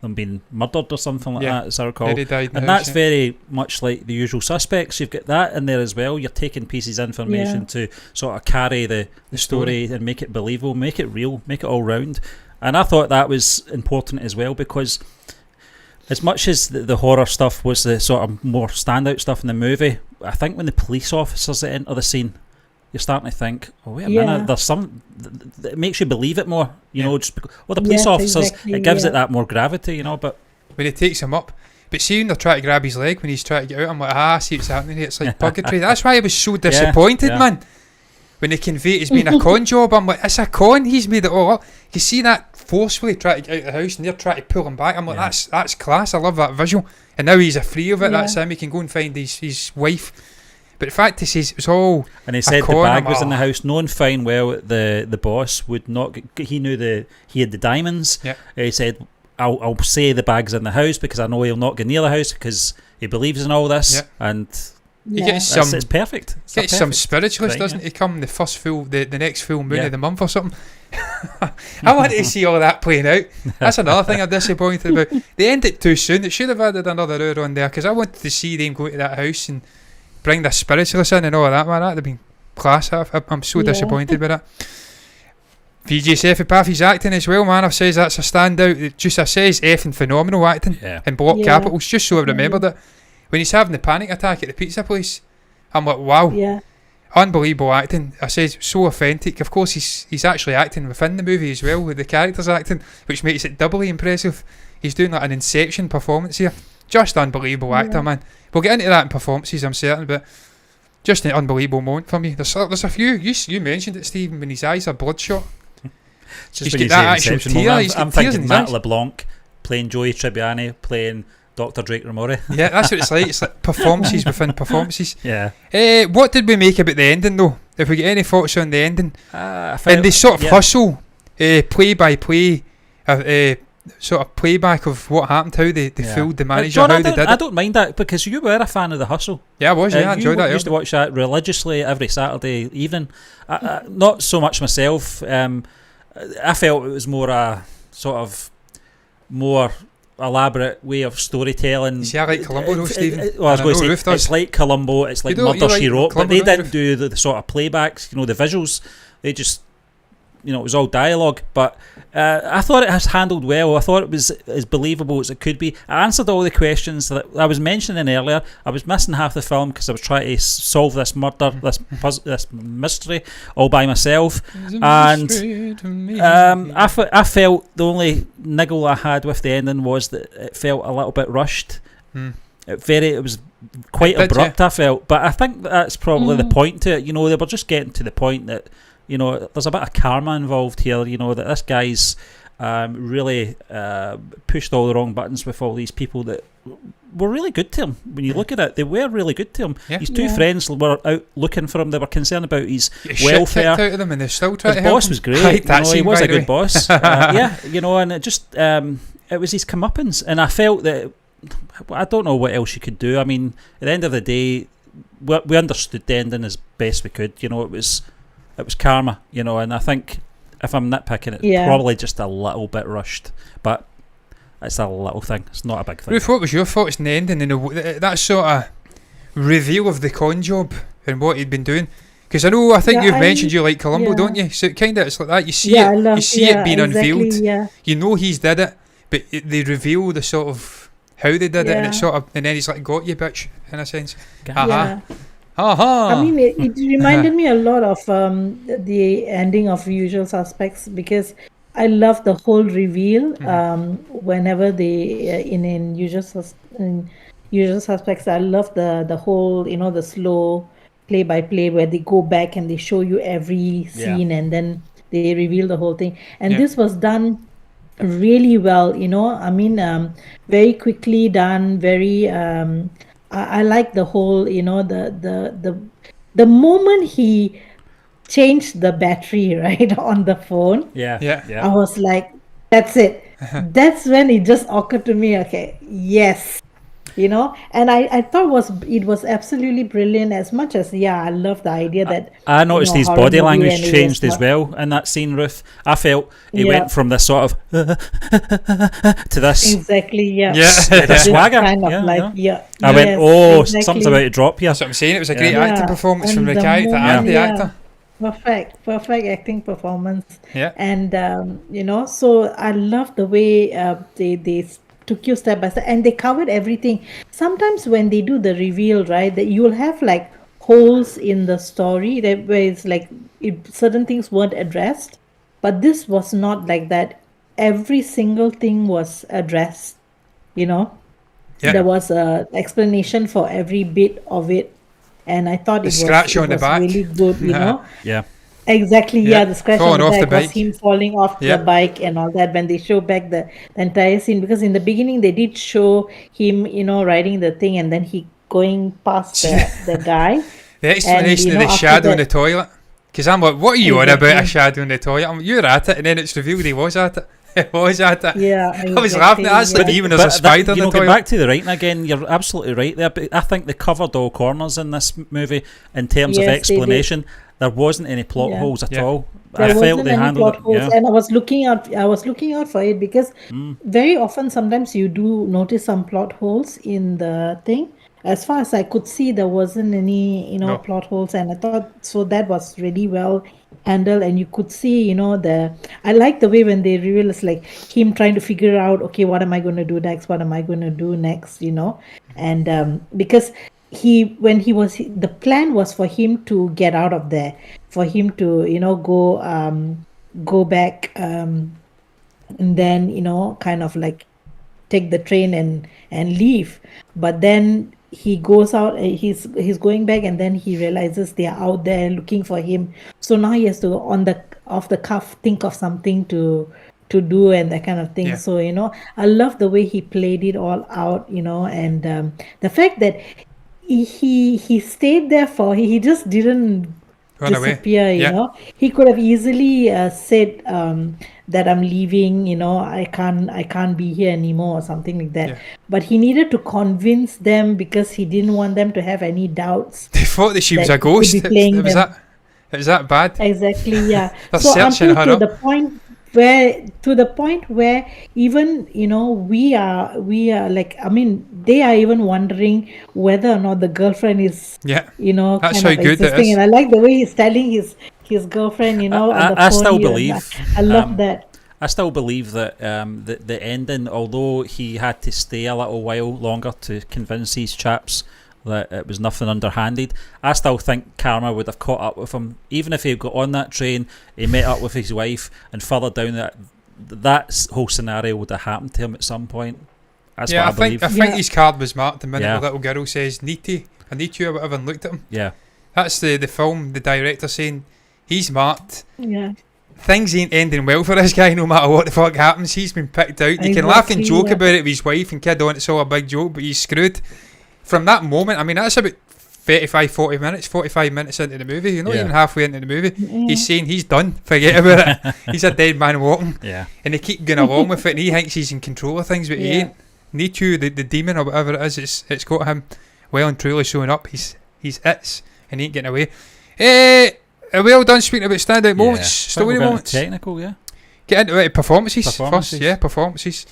them being murdered or something like that, as I recall. That's very much like The Usual Suspects. You've got that in there as well. You're taking pieces of information to sort of carry the story and make it believable, make it real, make it all round. And I thought that was important as well, because as much as the horror stuff was the sort of more standout stuff in the movie, I think when the police officers enter the scene, you're starting to think, oh wait a minute, there's some that makes you believe it more, just because, the police officers, it gives it that more gravity, but when he takes him up, but see when they're trying to grab his leg when he's trying to get out, I'm like, I see what's happening here. It's like purgatory. That's why I was so disappointed, man. When they convey it as being a con job, I'm like, it's a con, he's made it all up. You see that forcefully trying to get out of the house and they're trying to pull him back. I'm like, that's class. I love that visual. And now he's free of it. That's him. He can go and find his wife. But the fact is, it was all. And he a said the con. bag I'm was in the like, house, knowing fine well the boss would not. He knew he had the diamonds. Yeah. He said, "I'll say the bag's in the house because I know he'll not go near the house because he believes in all this." Yeah. And He Yeah. gets some. it's perfect. It's a Gets some perfect spiritualist, thing, doesn't yeah. he? Come the next full moon Yeah. of the month or something. I wanted to see all that playing out. That's another thing I'm disappointed about. They ended too soon. It should have added another hour on there because I wanted to see them go to that house and bring the spiritualist in and all of that. Man, that'd have been class. I'm so Yeah. disappointed with that. VJ Paffy's acting as well, man. I says that's a standout. It just I says effing phenomenal acting Yeah. in block Yeah. capitals. Just so I remembered it. When he's having the panic attack at the pizza place, I'm like, wow. Yeah. Unbelievable acting. I says so authentic. Of course, he's actually acting within the movie as well, with the characters acting, which makes it doubly impressive. He's doing like an Inception performance here. Just unbelievable actor, Yeah. man. We'll get into that in performances, I'm certain, but just an unbelievable moment for me. There's a few. You mentioned it, Stephen, when his eyes are bloodshot. Just He's when got you that say actual Inception tear, moment, he's I'm got tears in thinking his Matt eyes. LeBlanc playing Joey Tribbiani playing Dr. Drake Ramore. Yeah, that's what it's like. It's like performances within performances. Yeah. What did we make about the ending, though? If we get any thoughts on the ending? I And they sort of yeah. hustle, play by play, sort of playback of what happened, how they Yeah. fooled the manager, John, how I they don't, did I it. don't mind that because you were a fan of The Hustle. Yeah, I was. Yeah, I you enjoyed that. used to watch that religiously every Saturday evening. Not so much myself. I felt it was more a sort of more elaborate way of storytelling. See, I like Columbo though, Stephen. Well, I was And going to know say, Ruth does. it's like Columbo, it's like You don't- you Murder, like She Wrote, but Columbo, they don't you, didn't do the sort of playbacks, the visuals. They just, it was all dialogue. But I thought it has handled well. I thought it was as believable as it could be. I answered all the questions that I was mentioning earlier. I was missing half the film because I was trying to solve this murder, this mystery all by myself. And I felt the only niggle I had with the ending was that it felt a little bit rushed. It was quite It did, abrupt, I felt. But I think that's probably the point to it. They were just getting to the point that there's a bit of karma involved here, that this guy's really pushed all the wrong buttons with all these people that were really good to him. When you look at it, they were really good to him. Yeah. His two Yeah. friends were out looking for him. They were concerned about his Shit welfare. kicked out of them and they still try His to help boss him. was great. I liked that he scene, was by a the way. good boss. And it just it was his comeuppance, and I felt that I don't know what else you could do. I mean, at the end of the day, we understood the ending as best we could. It was karma. And I think if I'm nitpicking, it's Yeah. probably just a little bit rushed, but it's a little thing. It's not a big thing. Ruth, what was your thoughts in the ending and that sort of reveal of the con job and what he'd been doing? Because I think Yeah, you've mentioned you like Columbo, yeah. don't you? So kind of it's like that. You see I it, love, you see it being exactly, unveiled. Yeah. You know he's did it, but they reveal the sort of how they did it, and Yeah. it's sort of, and then he's like, "Got you, bitch," in a sense. Yeah. Yeah. Aha. I mean, it reminded me a lot of the ending of Usual Suspects because I love the whole reveal. Whenever they in Usual Suspects, I love the whole the slow play by play where they go back and they show you every scene and then they reveal the whole thing. And Yeah. this was done really well. I mean, very quickly done. Very. I like the whole, the moment he changed the battery right on the phone. Yeah. Yeah. I was like, that's it. That's when it just occurred to me. Okay, yes, and I thought it was absolutely brilliant. As much as I love the idea that I noticed his horror body movie language and it was changed as not- well in that scene, Ruth. I felt he Yeah. went from this sort of to this Exactly. Yeah. Yeah. the This swagger. kind of Yeah, like yeah. yeah. I went, yes, oh, exactly. something's about to drop here. That's what I'm saying. It was a great Yeah. acting performance and from the the character moment- and the yeah. actor. Perfect acting performance. Yeah. And so I love the way they took you step by step and they covered everything. Sometimes when they do the reveal, right, that you will have like holes in the story where it's like certain things weren't addressed, but this was not like that. Every single thing was addressed. Yeah. There was a explanation for every bit of it, and I thought The it scratch was on the back. really good. Yeah. Exactly, Yeah, the scratch falling on the off the back was bike. him falling off Yeah. the bike and all that when they show back the entire scene, because in the beginning they did show him riding the thing and then he going past the guy, The explanation of the shadow in the toilet. Because I'm like, what are you on about, a shadow in the toilet? You're at it, and then it's revealed he was at it. He was at it. Yeah, I was laughing at that. That's like even there's a spider in the toilet. Back to the writing again, you're absolutely right there. But I think they covered all corners in this movie in terms of explanation. There wasn't any plot holes at all. There I felt they handled it. And I was looking out for it because very often, sometimes you do notice some plot holes in the thing. As far as I could see, there wasn't any, plot holes, and I thought so that was really well handled. And you could see, I like the way when they reveal it's like him trying to figure out, okay, what am I going to do next? What am I going to do next? And because the plan was for him to get out of there, for him to go back, and then kind of like take the train and leave. But then he goes out, he's going back, and then he realizes they are out there looking for him. So now he has to off the cuff think of something to do and that kind of thing. So I love the way he played it all out, and the fact that he stayed there he just didn't run disappear away. He could have easily said that I'm leaving, I can't be here anymore or something like that. But he needed to convince them because he didn't want them to have any doubts. They thought that she was a ghost. It was that bad. Exactly, yeah. They're So searching until her up. to the point where even we are like, I mean, they are even wondering whether or not the girlfriend is that's kind how of good it existing. is. And I like the way he's telling his girlfriend on the phone. I still believe I love that. I still believe that the ending, although he had to stay a little while longer to convince these chaps that it was nothing underhanded, I still think karma would have caught up with him. Even if he got on that train, he met up with his wife, and further down that whole scenario would have happened to him at some point. That's what I believe. I think his card was marked the minute the little girl says, I need you, or whatever, and looked at him. Yeah. That's the film, the director saying, he's marked. Yeah. Things ain't ending well for this guy no matter what the fuck happens. He's been picked out. You can laugh and joke about it with his wife and kid on, it's all a big joke, but he's screwed. From that moment, I mean, that's about 45 minutes into the movie. You're not even halfway into the movie. He's saying he's done. Forget about it. He's a dead man walking. Yeah. And they keep going along with it, and he thinks he's in control of things, but he ain't. Nitu, the demon or whatever it is, it's got him well and truly showing up. He's it, and he ain't getting away. Well done speaking about standout moments, story moments. Technical, Get into it. Performances first. Yeah, performances.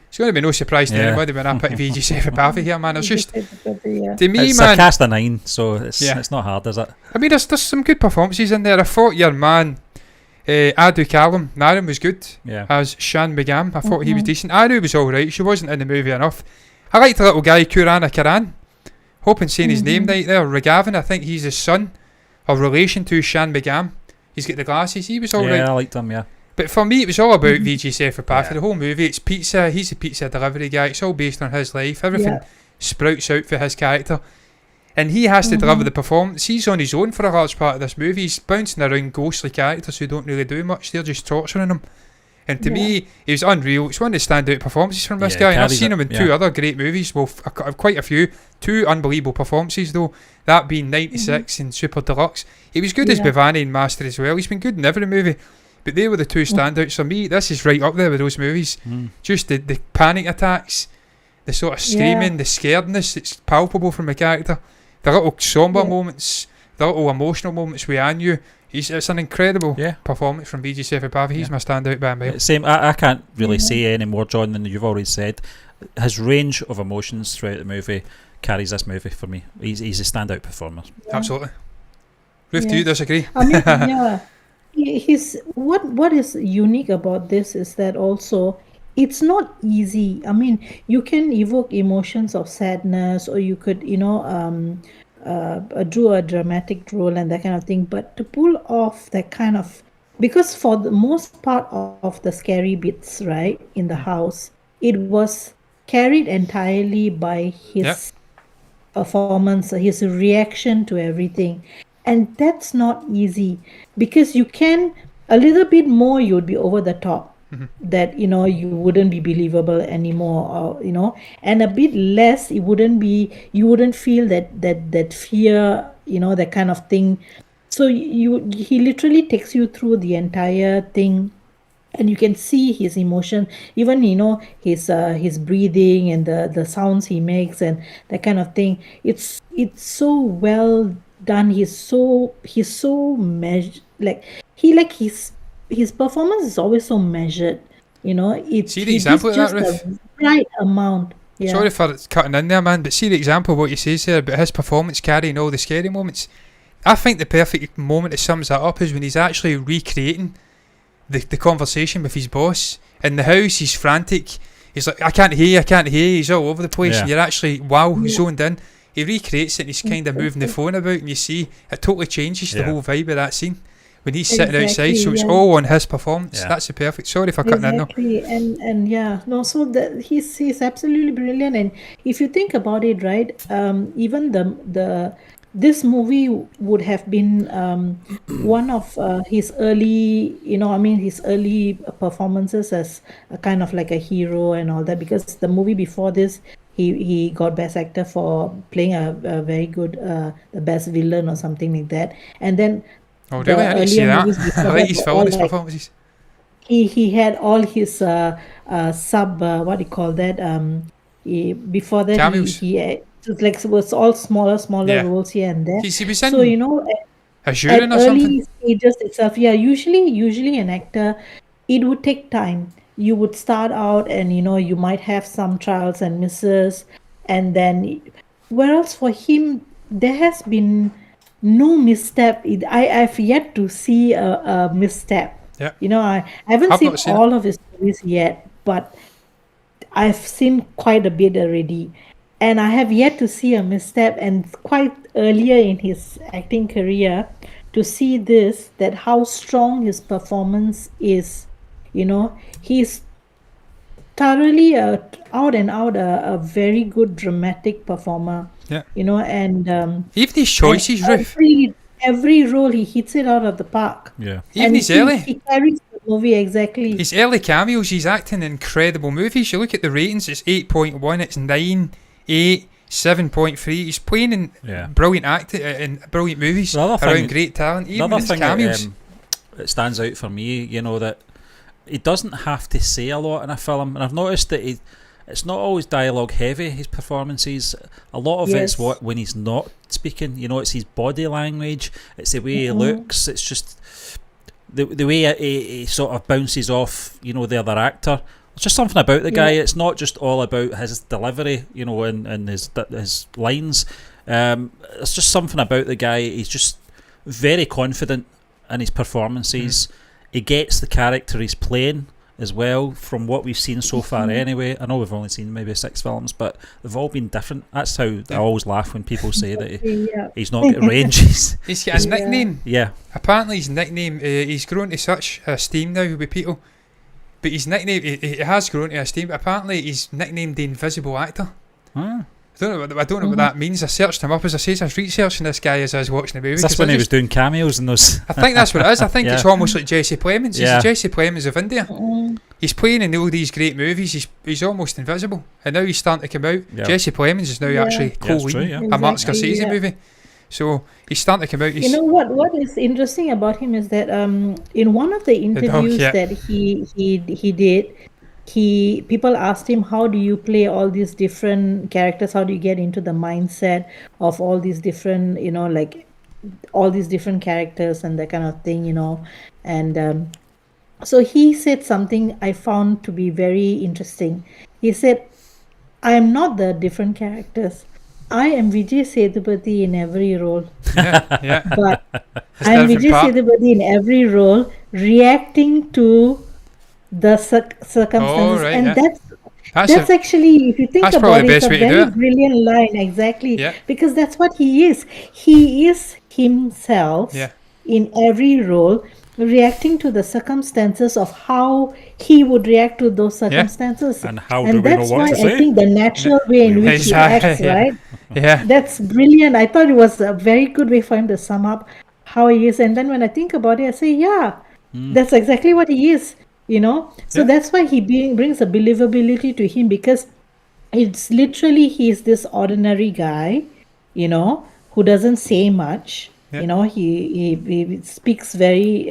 It's going to be no surprise to anybody when I pick VG Cinematography here, man. It's just, to me, it's man, a cast of 9, so it's not hard, is it? I mean, there's some good performances in there. I thought your man, Adu Callum Naran, was good as Shan Begam. I thought he was decent. Anu was alright. She wasn't in the movie enough. I liked the little guy, Kurana Karan. Hoping saying his name right there. Regavin, I think he's his son, or relation to Shan Begam. He's got the glasses. He was alright. Yeah, I liked him, But for me, it was all about VG Cinematography. The whole movie, it's pizza. He's a pizza delivery guy. It's all based on his life. Everything sprouts out for his character. And he has to deliver the performance. He's on his own for a large part of this movie. He's bouncing around ghostly characters who don't really do much. They're just torturing him. And to me, he was unreal. It's one of the standout performances from this guy. And I've seen him in 2 other great movies. Well, quite a few. 2 unbelievable performances, though. That being 96 and Super Deluxe. He was good as Bhavani in Master as well. He's been good in every movie. But they were the 2 standouts for me. This is right up there with those movies. Just the panic attacks, the sort of screaming, the scaredness. It's palpable from the character. The little somber moments, the little emotional moments with Anu. It's an incredible performance from VG Cinematography. He's my standout by a mile. Same. I can't really say any more, John, than you've already said. His range of emotions throughout the movie carries this movie for me. He's a standout performer. Absolutely. Ruth, do you disagree? I mean, what is unique about this is that also it's not easy. I mean, you can evoke emotions of sadness, or you could do a dramatic role and that kind of thing, but to pull off that kind of, because for the most part of the scary bits, right, in the house, it was carried entirely by his performance, his reaction to everything. And that's not easy, because you can, a little bit more, you would be over the top, that, you wouldn't be believable anymore, or, and a bit less, you wouldn't feel that fear that kind of thing. So he literally takes you through the entire thing, and you can see his emotion, even his breathing and the sounds he makes and that kind of thing. It's so well done. He's so measured. His performance is always so measured. See the He gives example of that, just Ruth? the right amount. Yeah. Sorry for cutting in there, man, but see the example of what you says there about his performance carrying all the scary moments. I think the perfect moment that sums that up is when he's actually recreating the conversation with his boss in the house. He's frantic. He's like, I can't hear you. He's all over the place, Yeah. and you're actually zoned in. He recreates it, and he's kind of moving the phone about, and you see it totally changes the Yeah. whole vibe of that scene when he's sitting outside. Exactly, So it's yeah. all on his performance. Yeah. That's the perfect. Sorry for cutting in though. Exactly, and yeah, no, so he's absolutely brilliant. And if you think about it, right, even the this movie would have been one of his early, his early performances as a kind of like a hero and all that, because the movie before this, he got best actor for playing a very good the best villain or something like that. And then Oh the really? I need to see earlier that. movies before I like that his were film all and his like performances. he had all his sub what do you call that before that Cameos. he it was all smaller Yeah. roles here and there. He was So in at Ajurin or early something. stages itself, yeah, usually an actor, it would take time. You would start out, and you might have some trials and misses, and then whereas for him there has been no misstep. I've yet to see a misstep. Yeah. I haven't I've seen not seen it. all of his movies yet, but I've seen quite a bit already. And I have yet to see a misstep, and quite earlier in his acting career, to see this, that how strong his performance is. He's thoroughly out and out a very good dramatic performer. Yeah. And Even his choices, Ruth. every role he hits it out of the park. Yeah. Even And his he early. carries the movie exactly. His early cameos, he's acting in incredible movies. You look at the ratings, it's 8.1, it's 9, 8, 7.3. He's playing in Yeah. brilliant in brilliant movies The other around thing- great talent. The Even other his thing cameos. that stands out for me, that he doesn't have to say a lot in a film, and I've noticed that it's not always dialogue heavy. His performances, a lot of it's Yes. when he's not speaking. It's his body language, it's the way he looks, it's just the way he sort of bounces off, the other actor. It's just something about the guy. Yeah. It's not just all about his delivery, and his lines. It's just something about the guy. He's just very confident in his performances. He gets the character he's playing as well, from what we've seen so far anyway. I know we've only seen maybe 6 films, but they've all been different. That's how I always laugh when people say that Yeah. he's not got ranges. He's got a Yeah. nickname. Yeah. Apparently his nickname, he's grown to such esteem now with people. But his nickname, he has grown to esteem, but apparently he's nicknamed the Invisible Actor. Ah. I don't know what that means. I searched him up, as I say, I was researching this guy as I was watching the movie. Is this 'cause when I he was doing cameos in those? I think that's what it is. I think Yeah. it's almost like Jesse Plemons. He's Yeah. the Jesse Plemons of India. Mm. He's playing in all these great movies. He's almost invisible, and now he's starting to come out. Yeah. Jesse Plemons is now Yeah. actually Yeah, it's true, co-leading yeah. a Martin Exactly, Scorsese yeah. movie. So he's starting to come out. He's, What is interesting about him is that in one of the interviews yeah. that he did, people asked him, how do you play all these different characters, how do you get into the mindset of all these different, like all these different characters and that kind of thing, and so he said something I found to be very interesting. He said, I am not the different characters, I am Vijay Sethupathi in every role, yeah. but Just I a am different Vijay part. Sethupathi in every role, reacting to the circumstances, right, and yeah. that's That's actually, if you think that's about probably the it, it's best a way to do very it. brilliant line, exactly, Yeah. because that's what he is. He is himself Yeah. in every role, reacting to the circumstances of how he would react to those circumstances. And how And do we know that's what why to say? I think the natural way in which he Exactly, acts, yeah. right? Yeah. That's brilliant. I thought it was a very good way for him to sum up how he is. And then when I think about it, I say, yeah, that's exactly what he is, So Yeah. that's why he brings a believability to him, because it's literally he's this ordinary guy, who doesn't say much. Yeah. You know, he speaks very,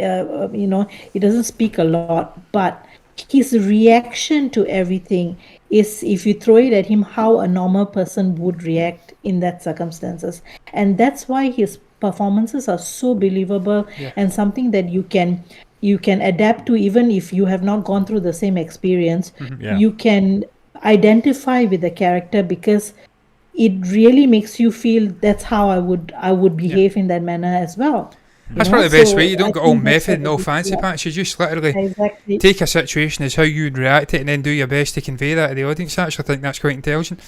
he doesn't speak a lot, but his reaction to everything is, if you throw it at him, how a normal person would react in that circumstances. And that's why his performances are so believable, Yeah. and something that you can adapt to, even if you have not gone through the same experience. Yeah. You can identify with the character, because it really makes you feel that's how I would behave in that manner as well. That's probably the best way. You don't I get all think that's method, what no it is, fancy yeah. pants. You just literally Exactly. take a situation as how you'd react to it and then do your best to convey that to the audience. I actually think that's quite intelligent.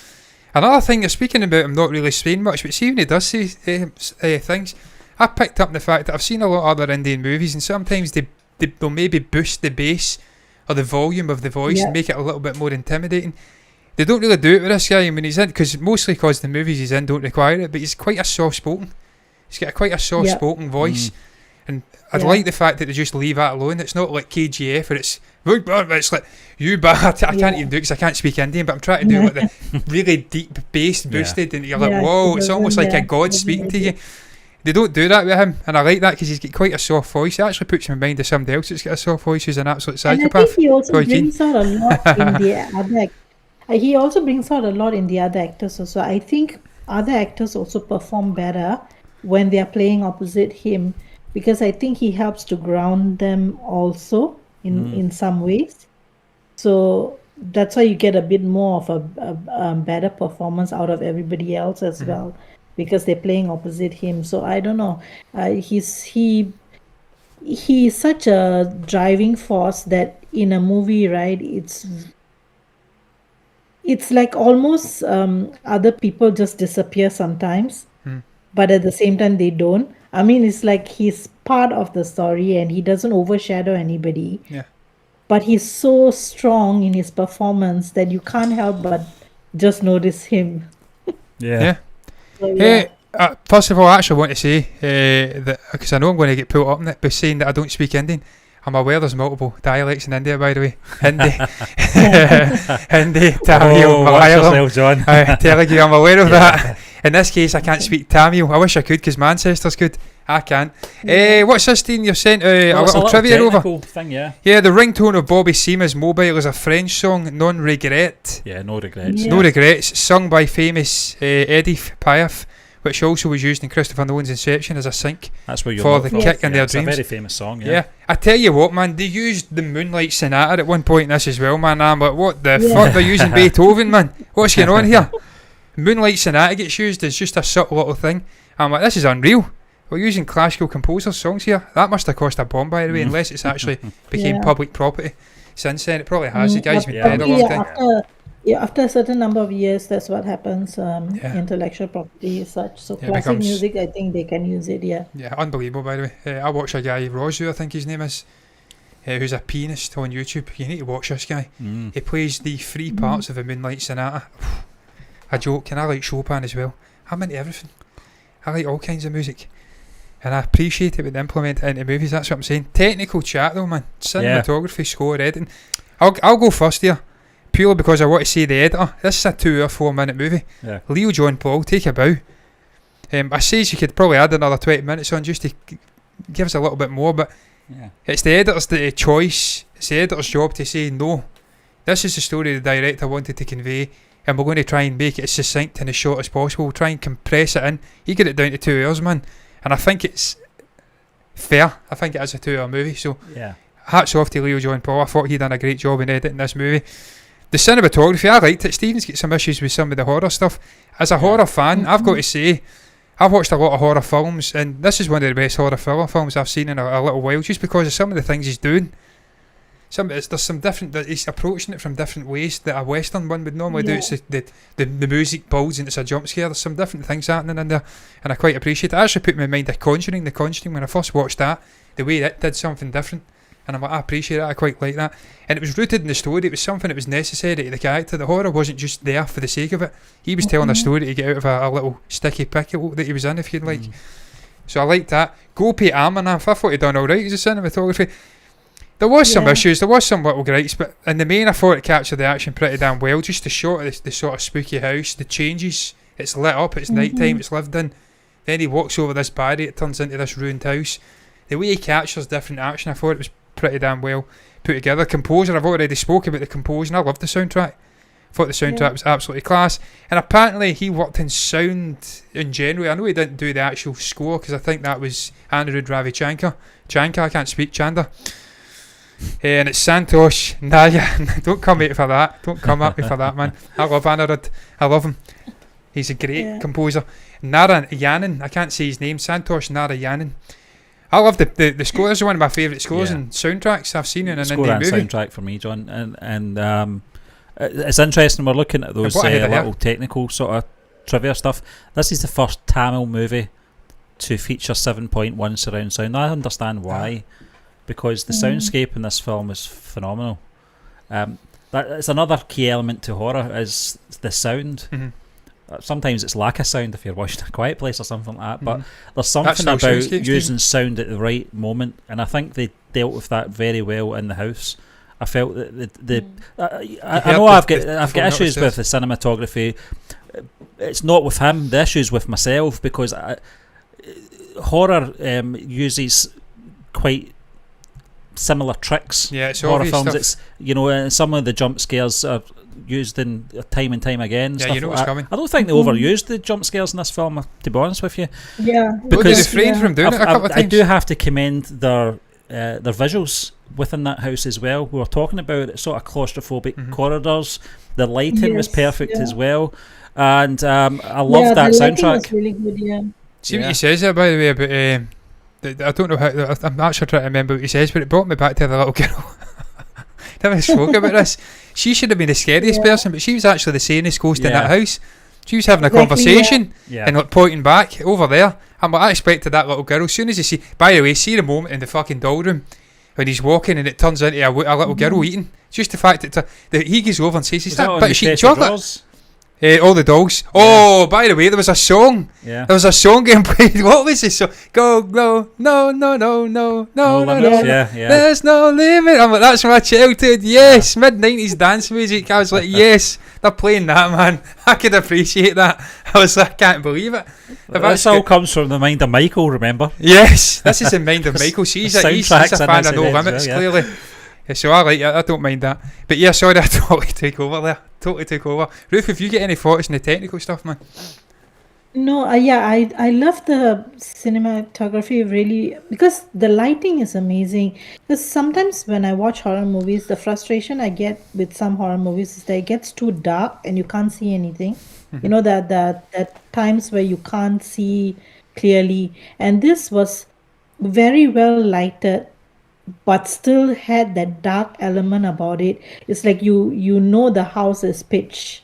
Another thing, you're speaking about him not really saying much, but see when he does say things, I picked up the fact that I've seen a lot of other Indian movies, and sometimes they'll maybe boost the bass or the volume of the voice and make it a little bit more intimidating. They don't really do it with this guy when he's in, mostly because the movies he's in don't require it, but he's quite a soft-spoken. He's got quite a soft-spoken voice, and I'd like the fact that they just leave that alone. It's not like KGF where it's like, you bad. I can't even do it because I can't speak Indian, but I'm trying to do like the really deep bass boosted, and you're like, whoa, it's almost like a god speaking to you. They don't do that with him, and I like that because he's got quite a soft voice. It actually puts me in mind of somebody else that's got a soft voice who's an absolute psychopath. And I think he also Roy Keane. brings out a lot in the other. He also brings out a lot in the other actors also. I think other actors also perform better when they are playing opposite him, because I think he helps to ground them also in some ways. So that's why you get a bit more of a better performance out of everybody else as well, because they're playing opposite him. So I don't know. He's such a driving force that in a movie, right? It's like almost other people just disappear sometimes, but at the same time they don't. I mean, it's like he's part of the story and he doesn't overshadow anybody. Yeah. But he's so strong in his performance that you can't help but just notice him. Yeah. So, Hey, first of all, I actually want to say that, because I know I'm going to get pulled up on it by saying that I don't speak Indian. I'm aware there's multiple dialects in India, by the way. Hindi, Hindi, Tamil, Malayalam, John. Telugu. I'm aware of that. In this case, I can't speak Tamil. I wish I could, because my ancestors could. I can't. What's this, Dean? You've sent a little trivia over. Thing, yeah. Yeah, the ringtone of Bobby Seaman's Mobile is a French song, Non Regret. Yeah, no regrets. Yeah. No Regrets, sung by famous Edith Piaf, which also was used in Christopher Nolan's Inception as a sync That's where you're for not the from. kick in their It's dreams. a very famous song, Yeah, I tell you what, man, they used the Moonlight Sonata at one point in this as well, man. I'm like, what the fuck? They're using Beethoven, man. What's going on here? Moonlight Sonata gets used as just a subtle little thing. I'm like, this is unreal. We're using classical composers' songs here. That must have cost a bomb, by the way, unless it's actually became public property since then. It probably has. The guy's been dead a long time. After a certain number of years, that's what happens. Intellectual property is such. So classic music, I think they can use it. Yeah, Unbelievable, by the way. I watch a guy, Rozu, I think his name is, who's a pianist on YouTube. You need to watch this guy. He plays the three parts of the Moonlight Sonata. A joke. And I like Chopin as well. I'm into everything. I like all kinds of music. And I appreciate it when they implement it into movies. That's what I'm saying. Technical chat though, man. Cinematography, score, editing. I'll go first here, purely because I want to see the editor. This is a 2 or 4 minute movie. Leo John Paul, take a bow. I says you could probably add another 20 minutes on just to give us a little bit more, but it's the editor's choice. It's the editor's job to say, no, this is the story the director wanted to convey, and we're going to try and make it as succinct and as short as possible. We'll try and compress it in. He get it down to 2 hours, man. And I think it's fair. I think it is a 2 hour movie. So hats off to Leo John Paul. I thought he done a great job in editing this movie. The cinematography, I liked it. Stephen's got some issues with some of the horror stuff. As a horror fan, I've got to say, I've watched a lot of horror films, and this is one of the best horror films I've seen in a little while, just because of some of the things he's doing. There's some different, he's approaching it from different ways that a Western one would normally do. It's the music builds and it's a jump scare. There's some different things happening in there, and I quite appreciate it. I actually put me in mind of The Conjuring when I first watched that, the way it did something different, and I'm like, I appreciate it, I quite like that. And it was rooted in the story. It was something that was necessary to the character. The horror wasn't just there for the sake of it. He was telling a story to get out of a little sticky pickle that he was in, if you'd like. So I liked that. Gopi Amarnath, I thought he'd done alright as a cinematography. There was some issues, there was some little gripes, but in the main I thought it captured the action pretty damn well. Just the shot of the sort of spooky house, the changes, it's lit up, it's night time, it's lived in. Then he walks over this barrier. It turns into this ruined house. The way he captures different action, I thought it was pretty damn well put together. Composer, I've already spoke about the composer. I loved the soundtrack. Thought the soundtrack was absolutely class. And apparently he worked in sound in general. I know he didn't do the actual score because I think that was Anirudh Ravichandra. I can't speak Chanda. And it's Santosh Narayan. Don't come at me for that. Don't come at me for that, man. I love Anirudh. I love him. He's a great composer. Narayanan. I can't say his name. Santosh Narayanan. I love the score. This is one of my favourite scores and soundtracks I've seen in an Score indie and movie. soundtrack for me, John. And it's interesting. We're looking at those little technical sort of trivia stuff. This is the first Tamil movie to feature 7.1 surround sound. I understand why. Because the soundscape in this film is phenomenal. It's another key element to horror is the sound. Sometimes it's lack of sound if you're watching A Quiet Place or something like that, but there's something about using sound at the right moment, and I think they dealt with that very well in the house. I felt that I know I've got issues with the cinematography. It's not with him. The issue's with myself because horror uses quite similar tricks. Yeah, it's horror films. Stuff. It's some of the jump scares are used in time and time again. Yeah, you know what's coming. I don't think they overused the jump scares in this film, to be honest with you. Yeah, because they refrained from doing it a couple of times. I do have to commend their visuals within that house as well. We were talking about sort of claustrophobic corridors. The lighting was perfect as well, and I love that soundtrack. Was really good, See what he says there, by the way, about I don't know how. I'm actually trying to remember what he says, but it brought me back to the little girl. Never spoke about this. She should have been the scariest person, but she was actually the sanest ghost in that house. She was having a conversation and like pointing back over there. I expected that little girl. As soon as you see, by the way, see the moment in the fucking doll room when he's walking and it turns into a little girl eating. It's just the fact that he goes over and says, "Is that bit of sheet chocolate?" All the dogs. Oh, by the way, there was a song. Yeah. There was a song getting played. What was this song? Go, no, no, no, no, no, no, no. Yeah. There's no limit. I'm like, that's my childhood. Yes, mid-90s dance music. I was like, yes, they're playing that, man. I could appreciate that. I was like, I can't believe it. This all comes from the mind of Michael, remember? Yes, this is the mind of Michael. He's a fan of No Limits, clearly. So I like it. I don't mind that. But yeah, sorry, I totally took over there. Ruth, if you get any thoughts on the technical stuff, man? No, I love the cinematography really because the lighting is amazing. Because sometimes when I watch horror movies, the frustration I get with some horror movies is that it gets too dark and you can't see anything. You know, that times where you can't see clearly. And this was very well lighted, but still had that dark element about it. It's like you know the house is pitch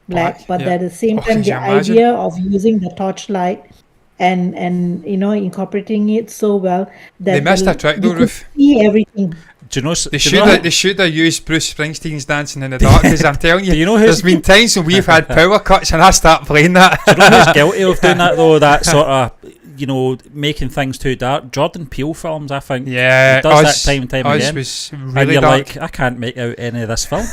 black, but at the same time the idea of using the torchlight and incorporating it so well that they missed a trick though, Ruth. See everything. Do you know they should have used Bruce Springsteen's Dancing in the Dark, because I'm telling you, there's been times when we've had power cuts and I start playing that. Do you know who's guilty of doing that though? That sort of making things too dark. Jordan Peele films, I think. Yeah, he does that time and time again. Was really and you're dark. like, I can't make out any of this film.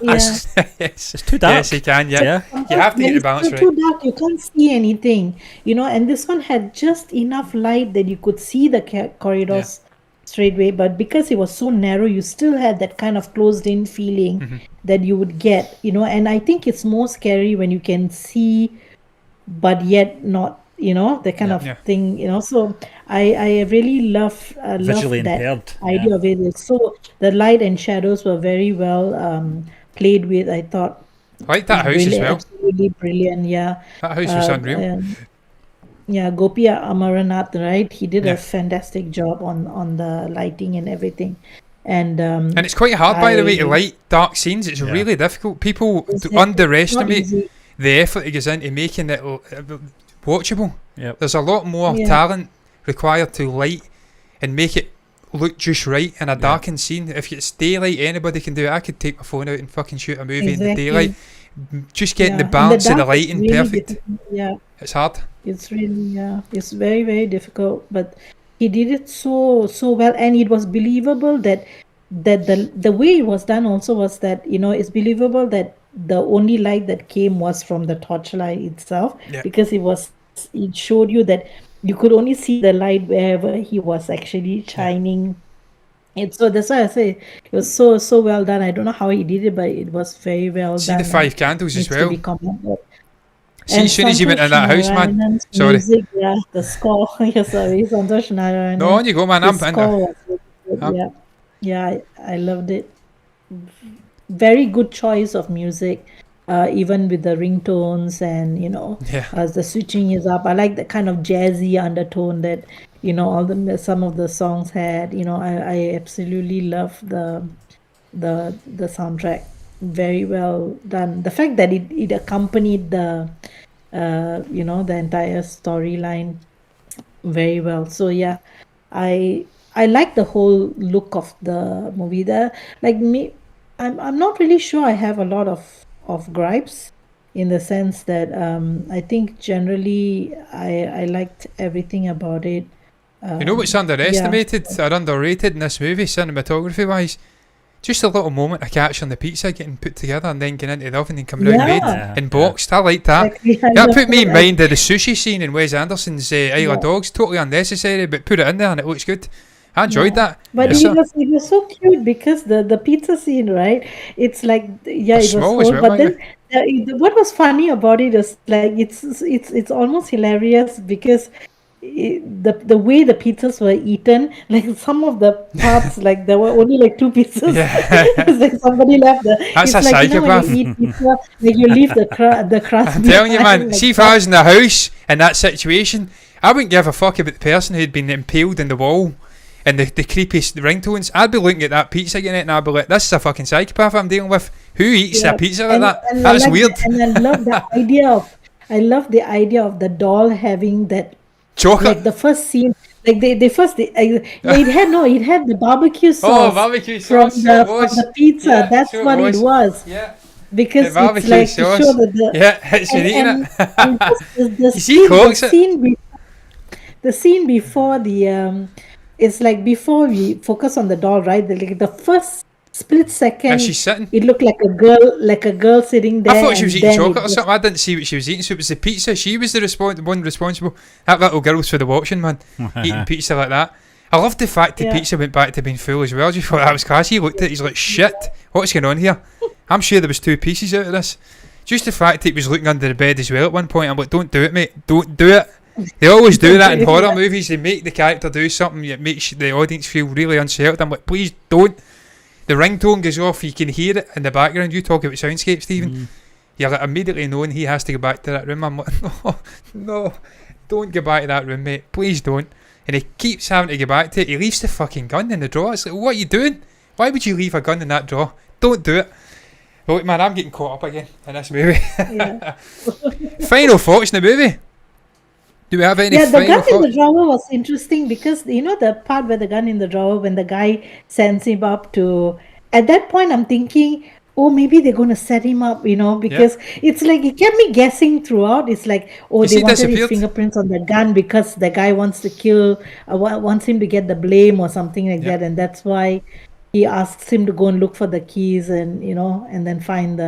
Yes. It's too dark. Yes, you can. Yeah. You have to get the balance right. Too dark, you can't see anything. And this one had just enough light that you could see the corridors straight away. But because it was so narrow, you still had that kind of closed-in feeling that you would get. And I think it's more scary when you can see, but yet not. The kind of thing, so I really love visually that impaired idea of it. So the light and shadows were very well played with, I thought. I like that house as well. Absolutely brilliant, yeah. That house was unreal. Gopi Amaranath, right? He did a fantastic job on the lighting and everything. And it's quite hard, by the way, to light dark scenes. It's really difficult. People underestimate the effort it goes into making it watchable. There's a lot more talent required to light and make it look just right in a darkened scene. If it's daylight, anybody can do it. I could take my phone out and fucking shoot a movie in the daylight. Just getting the balance of the lighting really perfect. It's hard. It's really it's very, very difficult. But he did it so well, and it was believable that the way it was done also was that it's believable that the only light that came was from the torchlight itself because it was it showed you that you could only see the light wherever he was actually shining. So that's why I say it was so well done. I don't know how he did it, but it was very well See the done and 5 candles as needs to well. be commended. See, And as soon as you went in Santosh that house, man. Narayanan's Sorry. music, yeah, the score. Yeah, sorry, Santosh No, Narayanan. on you go, man. His I'm score was really good. I'm- Yeah, yeah, I loved it. Very good choice of music, even with the ringtones and Yeah. as the switching is up. I like the kind of jazzy undertone that all some of the songs had. I absolutely love the soundtrack. Very well done. The fact that it accompanied the entire storyline very well. So yeah, I like the whole look of the movie. I'm not really sure I have a lot of gripes, in the sense that I think generally I liked everything about it. You know what's Yeah. underestimated or underrated in this movie, cinematography wise? Just a little moment of catching the pizza getting put together and then getting into the oven and coming out made Yeah. and boxed. I like that. Exactly. I That love put me in that. mind of the sushi scene in Wes Anderson's Isle of Yeah. Dogs. Totally unnecessary, but put it in there and it looks good. I enjoyed Yeah. that. But Yes, it sir. was so cute because the pizza scene, right? It's like, yeah, They're it was small as whole, well, but by the then way. what was funny about it is like it's almost hilarious because the way the pizzas were eaten, like some of the parts, like there were only like two pieces. Yeah. It's like somebody left That's it's a like, when psychopath. you eat pizza, like you leave the crust I'm telling you, man. behind, like See, if that. I was in the house in that situation, I wouldn't give a fuck about the person who'd been impaled in the wall and the creepiest ringtones. I'd be looking at that pizza getting it and I'd be like, this is a fucking psychopath I'm dealing with. Who eats Yeah, a pizza like and that? and I That's like weird. and I love the idea of the doll having that, Chocolate. like the first scene, like it had the barbecue Oh, sauce barbecue from sauce. So the it was. pizza. Yeah, That's so it what it was. was, Yeah. The because it's barbecue like to show sauce. that the Yeah, it's been eating and it. and just You see, clocks it. the scene before it's like before we focus on the doll, right? The first split And second, she's sitting. it looked like a girl sitting I there, thought she was and eating then it chocolate or just something. I didn't see what she was eating, so it was the pizza. She was the one responsible. That little girl's for the watching, man. Eating pizza like that. I loved the fact the Yeah. pizza went back to being full as well. I just thought that was class. He looked at it, he's like, shit, what's going on here? I'm sure there was 2 pieces out of this. Just the fact that he was looking under the bed as well at one point. I'm like, don't do it, mate. Don't do it. They always do that in horror movies. They make the character do something that makes the audience feel really unsettled. I'm like, please don't. The ringtone goes off. You can hear it in the background. You talk about soundscape, Stephen. You're like immediately knowing he has to go back to that room. I'm like, no, don't go back to that room, mate. Please don't. And he keeps having to go back to it. He leaves the fucking gun in the drawer. It's like, what are you doing? Why would you leave a gun in that drawer? Don't do it. Well, man, I'm getting caught up again in this movie. Yeah. Final thoughts in the movie? Do we have any Yeah, the final gun in the thoughts? drawer was interesting because the part where the gun in the drawer, when the guy sends him up to, at that point I'm thinking, oh, maybe they're going to set him up, because it's like it kept me guessing throughout. It's like, oh, You they see, wanted his disappeared. fingerprints on the gun because the guy wants to kill, wants him to get the blame or something like Yeah. that, and that's why he asks him to go and look for the keys and and then find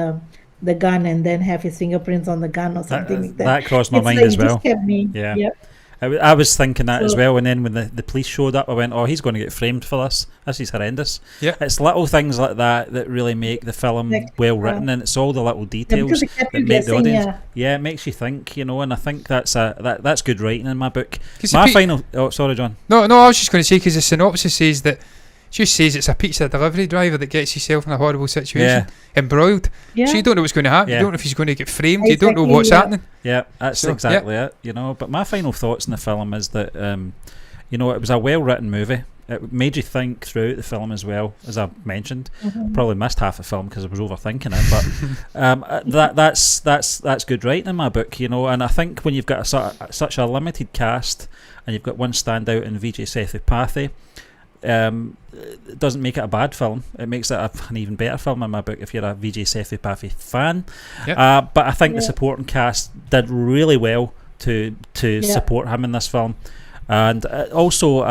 the gun and then have his fingerprints on the gun or something like that. That crossed my It's mind like as it just well. kept me. Yeah. Yep. I was thinking that as So- well, and then when the police showed up, I went, "Oh, he's going to get framed for this. This is horrendous." Yeah. It's little things like that really make the film Like, well written, and it's all the little details because it kept that you make the guessing, audience. yeah. Yeah, it makes you think, and I think that's good writing in my book. 'Cause My the final. Oh, sorry, John. No, I was just going to say, because the synopsis says that, just says it's a pizza delivery driver that gets himself in a horrible situation, embroiled. Yeah. So you don't know what's going to happen. Yeah. You don't know if he's going to get framed. You don't know Exactly, what's yeah. happening. Yeah, that's So, exactly it. But my final thoughts in the film is that it was a well-written movie. It made you think throughout the film as well, as I mentioned. Mhm. Probably missed half the film because I was overthinking it, but that's good writing in my book, And I think when you've got such a limited cast and you've got one standout in Vijay Sethupathi, it doesn't make it a bad film. It makes it an even better film in my book if you're a Vijay Sethupathi fan. Yep. But I think the Yeah. supporting cast did really well to support him in this film, and also